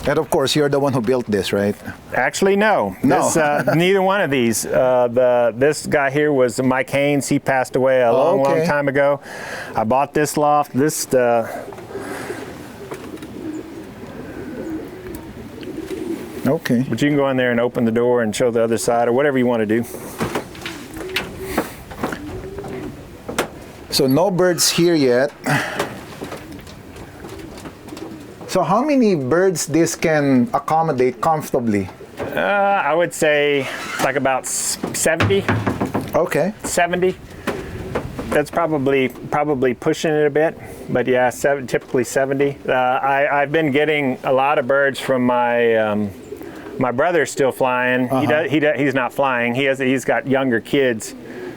And of course, you're the one who built this, right? Actually, no. No. Neither one of these. This guy here was Mike Haynes. He passed away a long time ago. I bought this loft. Okay. But you can go in there and open the door and show the other side or whatever you want to do. So no birds here yet. So how many birds this can accommodate comfortably? I would say like about 70. Okay. 70. That's probably pushing it a bit, but yeah, typically 70. I've been getting a lot of birds from my brother's still flying. He's not flying. He's got younger kids.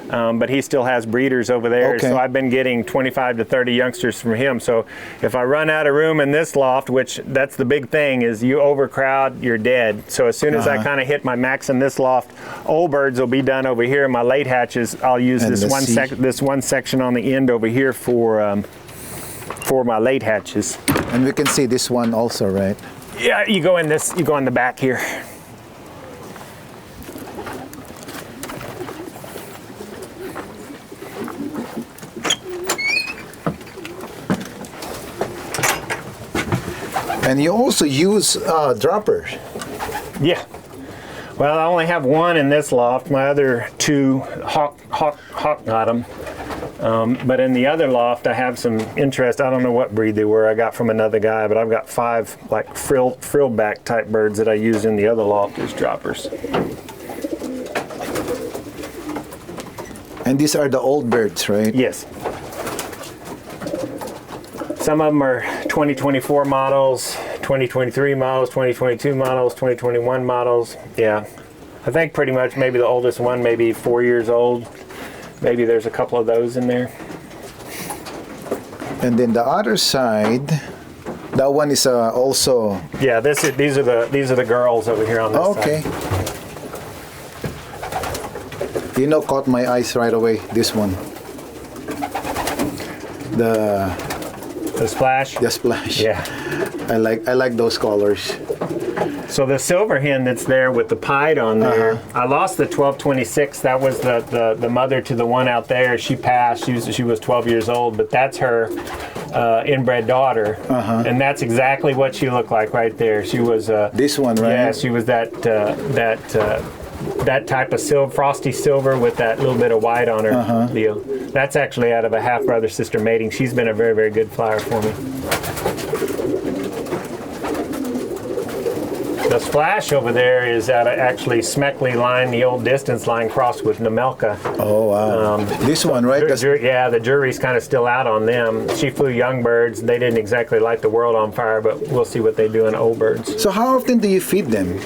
But he still has breeders over there, so I've been getting 25 to 30 youngsters from him. So if I run out of room in this loft, which that's the big thing, is you overcrowd, you're dead. So as soon as I kind of hit my max in this loft, old birds will be done over here. My late hatches, I'll use this one section on the end over here for my late hatches. And we can see this one also, right? Yeah, you go in the back here. And you also use droppers. Yeah. Well, I only have one in this loft. My other two, Hawk got them. But in the other loft, I have some interest. I don't know what breed they were. I got from another guy, but I've got 5 like frill back type birds that I use in the other loft as droppers. And these are the old birds, right? Yes. Some of them are 2024 models, 2023 models, 2022 models, 2021 models. Yeah, I think pretty much maybe the oldest one, maybe 4 years old. Maybe there's a couple of those in there. And then the other side, that one is also. Yeah, these are the girls over here on this okay. side. You know, caught my eyes right away. This one. The splash. The splash. Yeah. I like those colors. So the silver hen that's there with the pied on there, I lost the 1226. That was the mother to the one out there. She passed. She was 12 years old, but that's her inbred daughter, and that's exactly what she looked like right there. She was this one, right? Yeah, she was that type of frosty silver with that little bit of white on her deal. That's actually out of a half brother sister mating. She's been a very, very good flyer for me. The splash over there is out of actually Smeckley line, the old distance line crossed with Nemelka. Oh, wow. This one, right? Yeah, the jury's kind of still out on them. She flew young birds. They didn't exactly light the world on fire, but we'll see what they do in old birds. So how often do you feed them?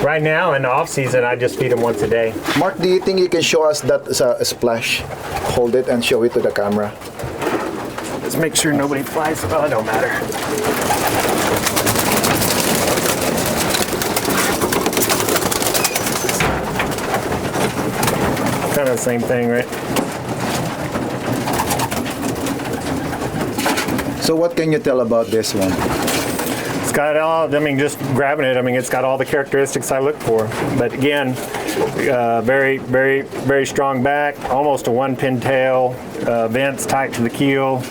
Right now, in the off season, I just feed them once a day. Mark, do you think you can show us that splash? Hold it and show it to the camera. Let's make sure nobody flies. Oh, it don't matter. Kind of the same thing, right? So what can you tell about this one? It's got all, I mean, just grabbing it, I mean, it's got all the characteristics I look for. But again, very, very, very strong back, almost a one-pin tail, vents tight to the keel,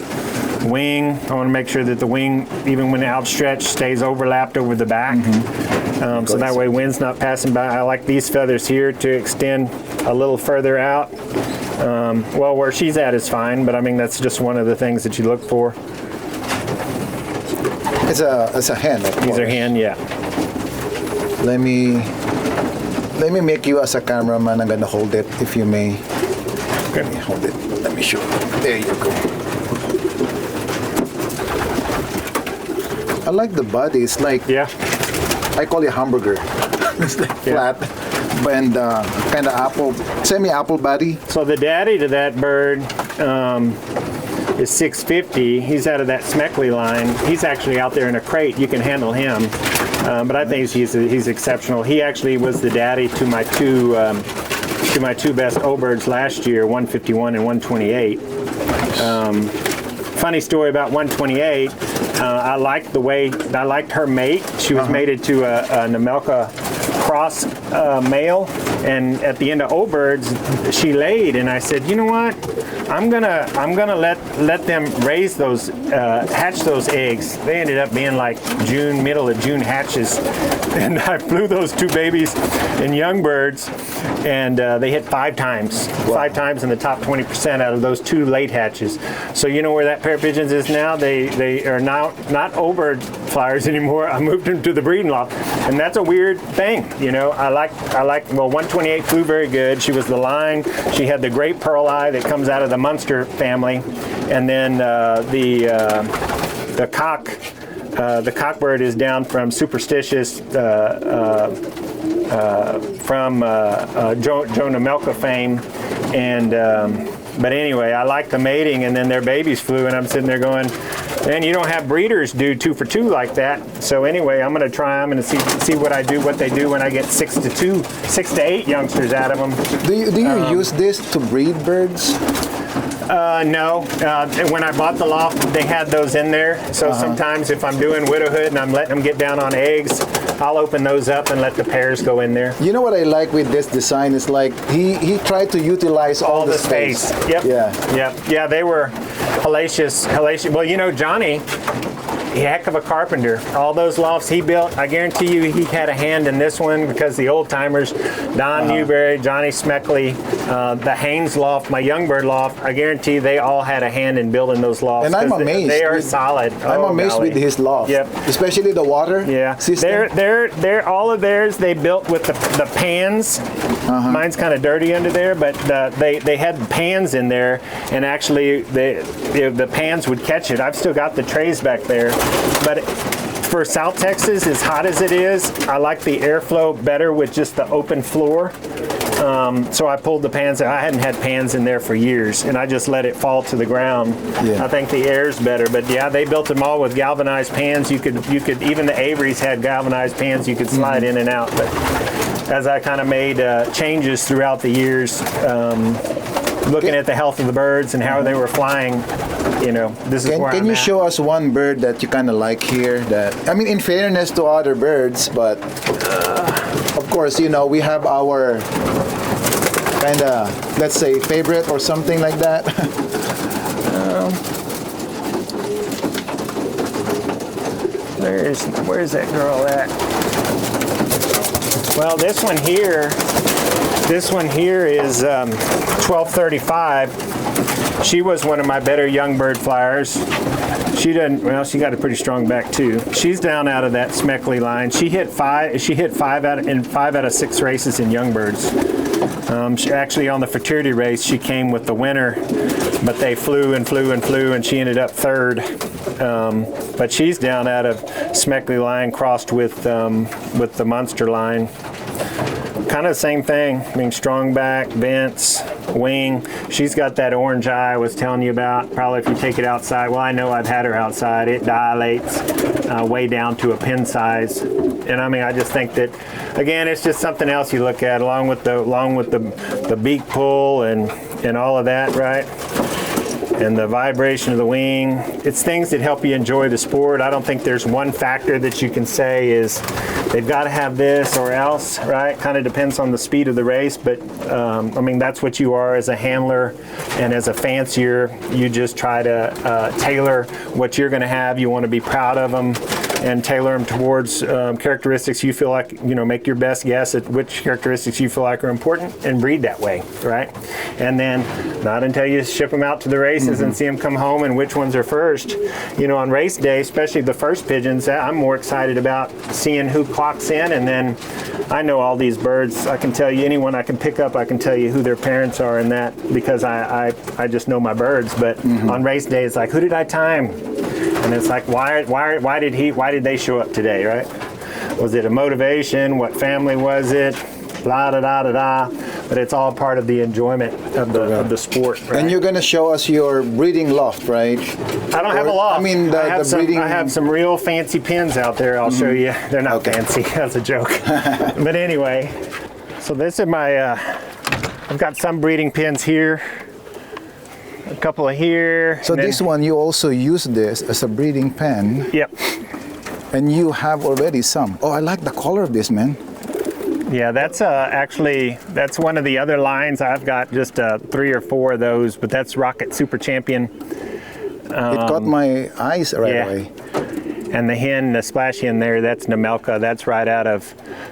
wing. I want to make sure that the wing, even when outstretched, stays overlapped over the back. So that way wind's not passing by. I like these feathers here to extend a little further out. Well, where she's at is fine, but I mean, that's just one of the things that you look for. It's a hen, of course. These are hen, yeah. Let me make you as a cameraman. I'm gonna hold it, if you may. Okay. Let me hold it. Let me show you. There you go. I like the body. It's like, Yeah. I call it hamburger. It's like flat and kind of semi-apple body. So the daddy to that bird is 650. He's out of that Smeckley line. He's actually out there in a crate. You can handle him. But I think he's exceptional. He actually was the daddy to my two best O-birds last year, 151 and 128. Funny story about 128. I liked her mate. She was mated to a Nemelka cross male, and at the end of O-birds, she laid, and I said, you know what? I'm gonna let them raise those, hatch those eggs. They ended up being like middle of June hatches, and I flew those two babies in young birds, and they hit 5 times. Wow. 5 times in the top 20% out of those 2 late hatches. So you know where that pair of pigeons is now? They are now not O-bird flyers anymore. I moved them to the breeding loft, and that's a weird thing. You know, I like. Well, 128 flew very good. She was the line. She had the great pearl eye that comes out of the Munster family, and then the cockbird is down from Superstitious from Joe Nemelka fame, and but anyway, I like the mating, and then their babies flew, and I'm sitting there going, man, you don't have breeders do 2 for 2 like that. So anyway, I'm going to try them and see what they do when I get 6 to 8 youngsters out of them. Do you use this to breed birds? No. When I bought the loft, they had those in there. So sometimes if I'm doing widowhood and I'm letting them get down on eggs, I'll open those up and let the pairs go in there. You know what I like with this design is like he tried to utilize all the space. Yep. Yeah. Yep. Yeah, they were hellacious. Well, you know, Johnny, heck of a carpenter. All those lofts he built, I guarantee you he had a hand in this one, because the old timers, Don Newberry, Johnny Smeckley, the Haynes loft, my Youngbird loft, I guarantee they all had a hand in building those lofts. And I'm amazed. They are solid. I'm amazed with his loft. Yep. Especially the water system. They're all of theirs they built with the pans. Mine's kind of dirty under there, but they had pans in there, and actually the pans would catch it. I've still got the trays back there, but for South Texas, as hot as it is, I like the airflow better with just the open floor. So I pulled the pans. I hadn't had pans in there for years, and I just let it fall to the ground. Yeah. I think the air's better, but yeah, they built them all with galvanized pans. You could even the Averys had galvanized pans. You could slide in and out. But as I kind of made changes throughout the years, looking at the health of the birds and how they were flying, you know, this is where Can you show us one bird that you kind of like here? That, I mean, in fairness to other birds, but of course, you know, we have our kind of, let's say, favorite or something like that. Where's that girl at? Well, this one here is 1235. She was one of my better young bird flyers. She got a pretty strong back too. She's down out of that Smeckley line. She hit five out of 6 races in young birds. She actually, on the fraternity race, she came with the winner, but they flew and flew and flew, and she ended up 3rd. But she's down out of Smeckley line, crossed with the Munster line. Kind of the same thing. I mean, strong back, vents, wing. She's got that orange eye I was telling you about. Probably if you take it outside, well, I know I've had her outside. It dilates way down to a pin size. And I mean, I just think that, again, it's just something else you look at, along with the beak pull and all of that, right? And the vibration of the wing. It's things that help you enjoy the sport. I don't think there's one factor that you can say is they've got to have this or else, right? Kind of depends on the speed of the race, but I mean, that's what you are as a handler and as a fancier. You just try to tailor what you're going to have. You want to be proud of them and tailor them towards characteristics you feel like, you know, make your best guess at which characteristics you feel like are important and breed that way, right? And then not until you ship them out to the races and see them come home and which ones are first. You know, on race day, especially the first pigeons, I'm more excited about seeing who clocks in, and then I know all these birds. I can tell you anyone I can pick up, I can tell you who their parents are and that, because I just know my birds. But on race day, it's like, who did I time? And it's like, why did they show up today, right? Was it a motivation? What family was it? Blah, da, da, da, da. But it's all part of the enjoyment of the sport, right? And you're going to show us your breeding loft, right? I don't have a loft. I mean, I have some real fancy pins out there. I'll show you. They're not fancy. That's a joke. But anyway, so this is my, I've got some breeding pins here. A couple of here. So this one, you also use this as a breeding pen. Yep. And you have already some. Oh, I like the color of this, man. Yeah, that's actually, that's one of the other lines. I've got just 3 or 4 of those, but that's Rocket Super Champion. It caught my eyes right away. And the hen, the splash hen there, that's Nemelka. That's right out of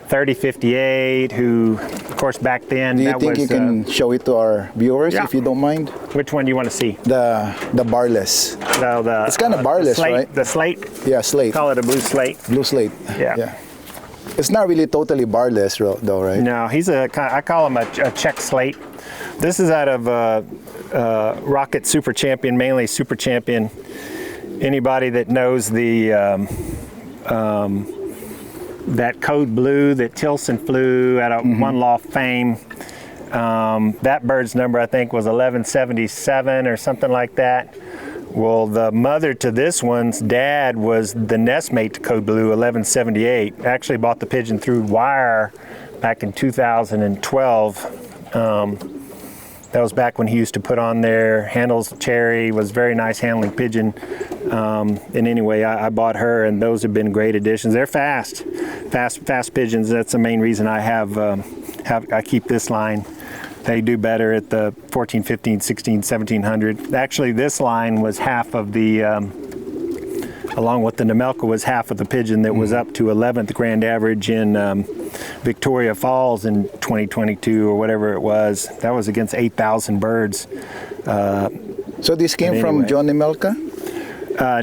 3058, who, of course, back then, do you think you can show it to our viewers, if you don't mind? Which one do you want to see? The barless. It's kind of barless, right? The slate? Yeah, slate. Call it a blue slate. Blue slate. Yeah. It's not really totally barless, though, right? No, I call him a check slate. This is out of Rocket Super Champion, mainly Super Champion. Anybody that knows the that code blue that Tilson flew out of One Loft fame, that bird's number I think was 1177 or something like that. Well, the mother to this one's dad was the nestmate to Code Blue, 1178. Actually bought the pigeon through wire back in 2012. That was back when he used to put on there, handles cherry, was very nice handling pigeon. And anyway, I bought her, and those have been great additions. They're fast pigeons. That's the main reason I keep this line. They do better at the 14, 15, 16, 1700. Actually, this line was half of the, along with the Nemelka, was half of the pigeon that was up to 11th grand average in Victoria Falls in 2022 or whatever it was. That was against 8,000 birds. So this came from John Nemelka?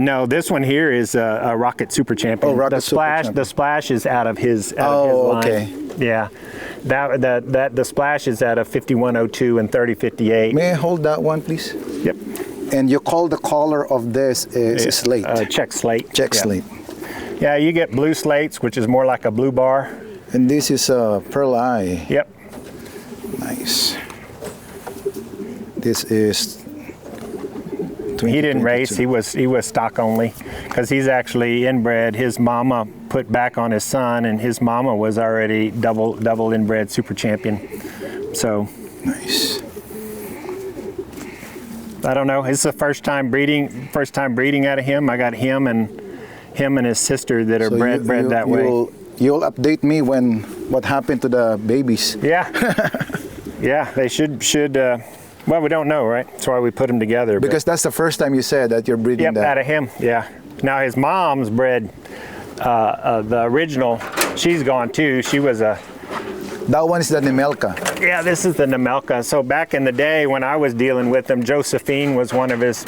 No, this one here is a Rocket Super Champion. Oh, Rocket Super Champion. The splash is out of his line. Okay. Yeah. The splash is out of 5102 and 3058. May I hold that one, please? Yep. And you call the color of this is slate? Check slate. Check slate. Yeah, you get blue slates, which is more like a blue bar. And this is a pearl eye. Yep. Nice. This is. He didn't race. He was stock only, because he's actually inbred. His mama put back on his son, and his mama was already double inbred super champion. So nice. I don't know. It's the first time breeding out of him. I got him and his sister that are bred that way. You'll update me what happened to the babies. Yeah. Yeah, they should. Well, we don't know, right? That's why we put them together. Because that's the first time you said that you're breeding that. Out of him, yeah. Now his mom's bred the original. She's gone too. She was a... That one is the Nemelka. Yeah, this is the Nemelka. So back in the day when I was dealing with them, Josephine was one of his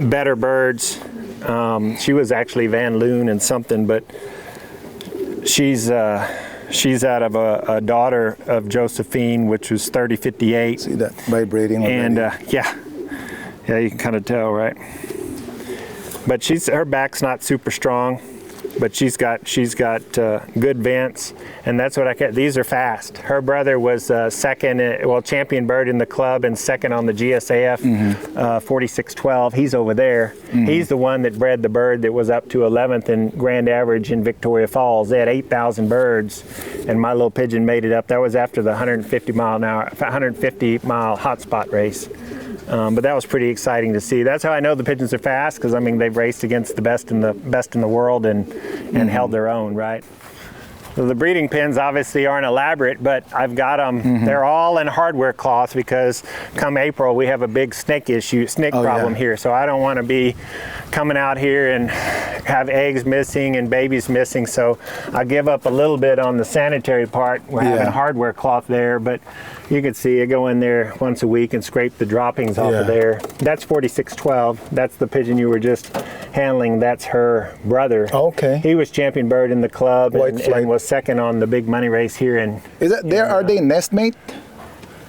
better birds. She was actually Van Loon and something, but she's out of a daughter of Josephine, which was 3058. See that vibrating already. And yeah, you can kind of tell, right? But her back's not super strong, but she's got good vents, and that's what I get. These are fast. Her brother was second, champion bird in the club and second on the GSAF 4612. He's over there. He's the one that bred the bird that was up to 11th in grand average in Victoria Falls. They had 8,000 birds, and my little pigeon made it up. That was after the 150 mile hotspot race. But that was pretty exciting to see. That's how I know the pigeons are fast, because I mean they've raced against the best in the world and held their own, right? So the breeding pens obviously aren't elaborate, but I've got them. They're all in hardware cloth, because come April we have a big snake problem here. So I don't want to be coming out here and have eggs missing and babies missing. So I give up a little bit on the sanitary part. We're having hardware cloth there, but you can see I go in there once a week and scrape the droppings off of there. That's 4612. That's the pigeon you were just handling. That's her brother. Okay. He was champion bird in the club and was second on the big money race here. Are they nestmate?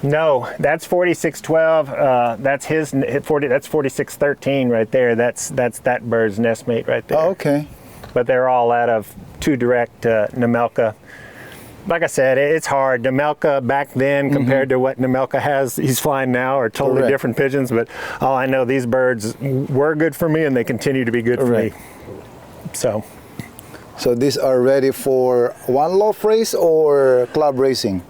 No, that's 4612. That's his. That's 4613 right there. That's that bird's nestmate right there. Oh, okay. But they're all out of two direct Nemelka. Like I said, it's hard. Nemelka back then compared to what Nemelka he's flying now are totally different pigeons, but all I know, these birds were good for me and they continue to be good for me. So these are ready for one loft race or club racing?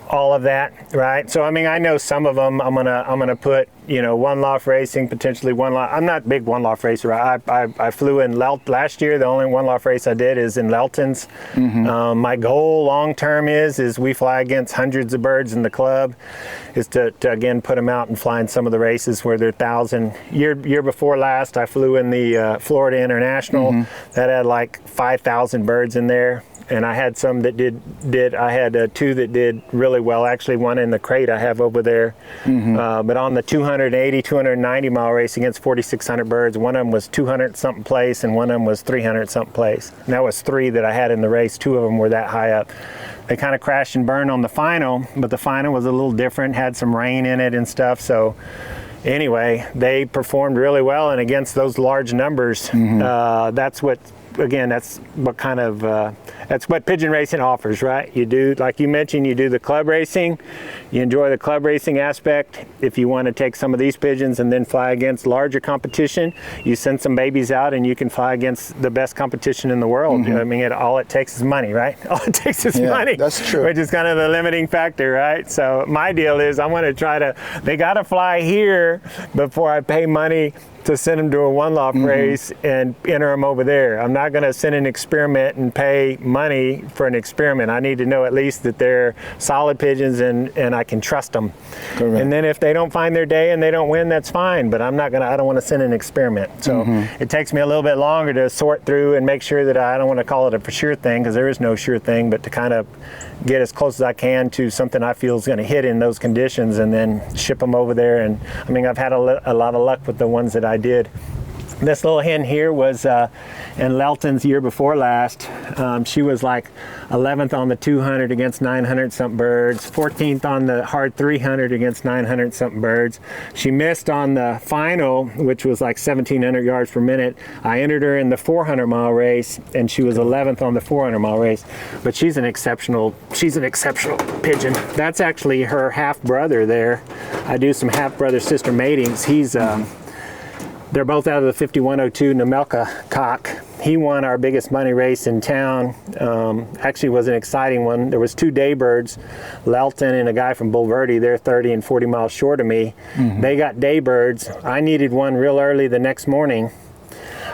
All of that, right? So I mean, I know some of them I'm gonna put, one loft racing, potentially one loft. I'm not a big one loft racer. I flew in last year. The only one loft race I did is in Lelton's. My goal long term is we fly against hundreds of birds in the club, is to again put them out and fly in some of the races where they're 1,000. Year before last, I flew in the Florida International that had like 5,000 birds in there. And I had some that I had two that did really well. Actually, one in the crate I have over there. But on the 280, 290 mile race against 4,600 birds, one of them was 200 something place and one of them was 300 something place. And that was three that I had in the race. Two of them were that high up. They kind of crashed and burned on the final, but the final was a little different, had some rain in it and stuff. So anyway, they performed really well, and against those large numbers, that's what pigeon racing offers, right? You do, like you mentioned, you do the club racing, you enjoy the club racing aspect. If you want to take some of these pigeons and then fly against larger competition, you send some babies out and you can fly against the best competition in the world. I mean, all it takes is money, right? All it takes is money. That's true. Which is kind of the limiting factor, right? So my deal is I want to they got to fly here before I pay money to send them to a one loft race and enter them over there. I'm not going to send an experiment and pay money for an experiment. I need to know at least that they're solid pigeons and I can trust them. Correct. And then if they don't find their day and they don't win, that's fine. But I don't want to send an experiment. So it takes me a little bit longer to sort through and make sure that I don't want to call it a for sure thing, because there is no sure thing, but to kind of get as close as I can to something I feel is going to hit in those conditions and then ship them over there. And I mean, I've had a lot of luck with the ones that I did. This little hen here was in Lelton's year before last. She was like 11th on the 200 against 900 something birds, 14th on the hard 300 against 900 something birds. She missed on the final, which was like 1,700 yards per minute. I entered her in the 400-mile race, and she was 11th on the 400-mile race. But she's an exceptional pigeon. That's actually her half brother there. I do some half brother sister matings. He's they're both out of the 5102 Nemelka cock. He won our biggest money race in town. Actually was an exciting one. There was 2 daybirds, Lelton and a guy from Bulverde. They're 30 and 40 miles short of me. They got daybirds. I needed one real early the next morning.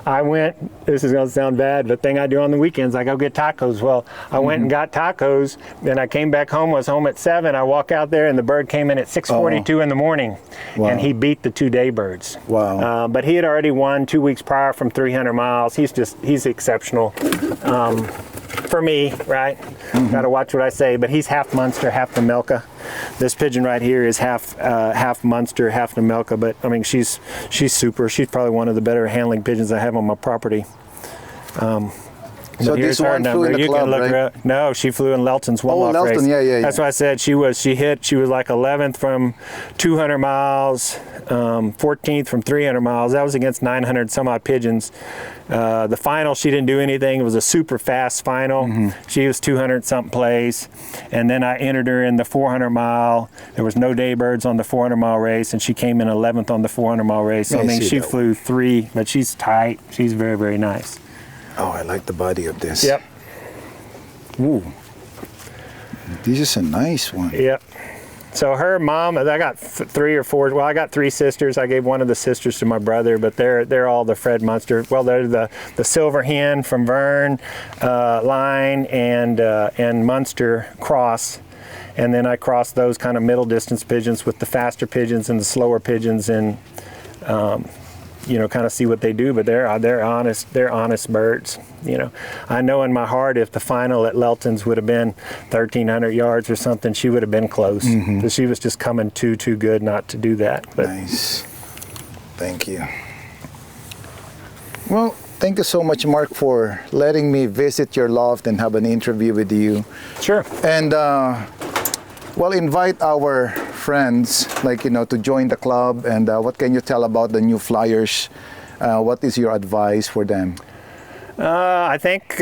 I went, this is gonna sound bad, but thing I do on the weekends, I go get tacos. Well, I went and got tacos, then I came back home, was home at 7. I walk out there and the bird came in at 6:42 in the morning. Wow. And he beat the 2 daybirds. Wow. But he had already won 2 weeks prior from 300 miles. He's exceptional. For me, right? Gotta watch what I say, but he's half Munster, half Nemelka. This pigeon right here is half Munster, half Nemelka, but I mean, she's super. She's probably one of the better handling pigeons I have on my property. So this one flew in the club, right? No, she flew in Lelton's one-off race. Yeah. That's why I said she was like 11th from 200 miles, 14th from 300 miles. That was against 900 some odd pigeons. The final, she didn't do anything. It was a super fast final. She was 200 something place. And then I entered her in the 400 mile. There was no daybirds on the 400 mile race, and she came in 11th on the 400 mile race. So, I mean, she flew 3, but she's tight. She's very, very nice. Oh, I like the body of this. Yep. Ooh. This is a nice one. Yep. So her mom, I got 3 or 4. Well, I got 3 sisters. I gave one of the sisters to my brother, but they're all the Fred Munster. Well, they're the silver hen from Vern line and Munster cross, and then I crossed those kind of middle distance pigeons with the faster pigeons and the slower pigeons, and kind of see what they do. But they're honest birds. I know in my heart if the final at Lelton's would have been 1,300 yards or something, she would have been close. But she was just coming too good not to do that. But nice. Thank you. Well, thank you so much, Mark, for letting me visit your loft and have an interview with you. Sure. And invite our friends, to join the club. And what can you tell about the new flyers? What is your advice for them? I think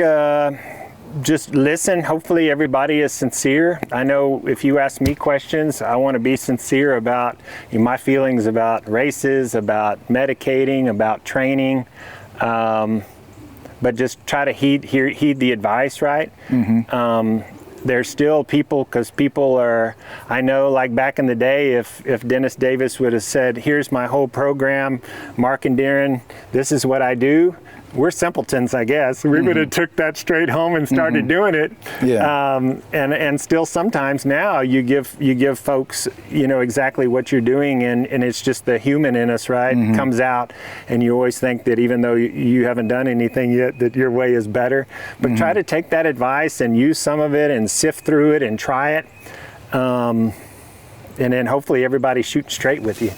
just listen. Hopefully everybody is sincere. I know if you ask me questions, I want to be sincere about my feelings about races, about medicating, about training. But just try to heed the advice, right? There's still people, because people are, I know, like back in the day, if Dennis Davis would have said, here's my whole program, Mark and Darren, this is what I do, we're simpletons, I guess. We would have took that straight home and started doing it. Yeah. And still sometimes now you give folks, exactly what you're doing, and it's just the human in us, right? It comes out, and you always think that even though you haven't done anything yet, that your way is better. But try to take that advice and use some of it and sift through it and try it. And then hopefully everybody shoots straight with you,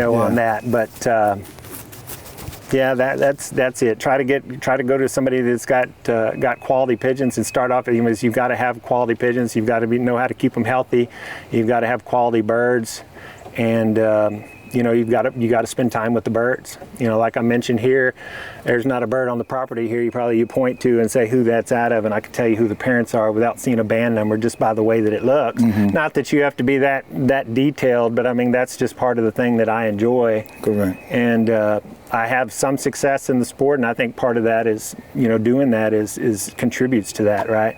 on that. But yeah, that's it. Try to go to somebody that's got quality pigeons and start off. You've got to have quality pigeons. You've got to know how to keep them healthy. You've got to have quality birds, and you've got to spend time with the birds. Like I mentioned here, there's not a bird on the property here you point to and say who that's out of, and I can tell you who the parents are without seeing a band number just by the way that it looks. Not that you have to be that detailed, but I mean that's just part of the thing that I enjoy. Correct. And I have some success in the sport, and I think part of that is doing that is contributes to that, right?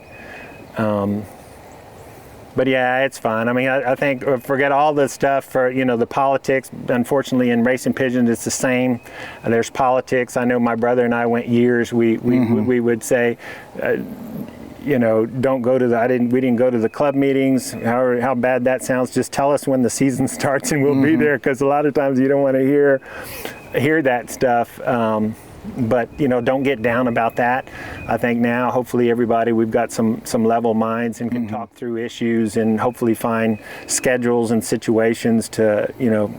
But yeah, it's fine. I mean, I think forget all the stuff for the politics. Unfortunately, in racing pigeons, it's the same. There's politics. I know my brother and I went years. We would say, don't go to we didn't go to the club meetings. How bad that sounds. Just tell us when the season starts, and we'll be there. Because a lot of times you don't want to hear that stuff. but don't get down about that. I think now, hopefully, everybody, we've got some level minds and can talk through issues and hopefully find schedules and situations to,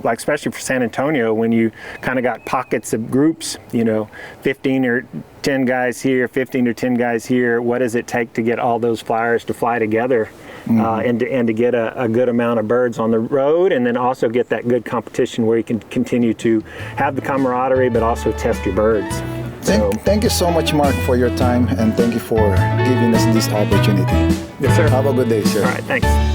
like especially for San Antonio, when you kind of got pockets of groups, 15 or 10 guys here, 15 or 10 guys here. What does it take to get all those flyers to fly together? And to get a good amount of birds on the road, and then also get that good competition where you can continue to have the camaraderie but also test your birds. Thank you so much, Mark, for your time, and thank you for giving us this opportunity. Yes, sir. Have a good day, sir. All right, thanks.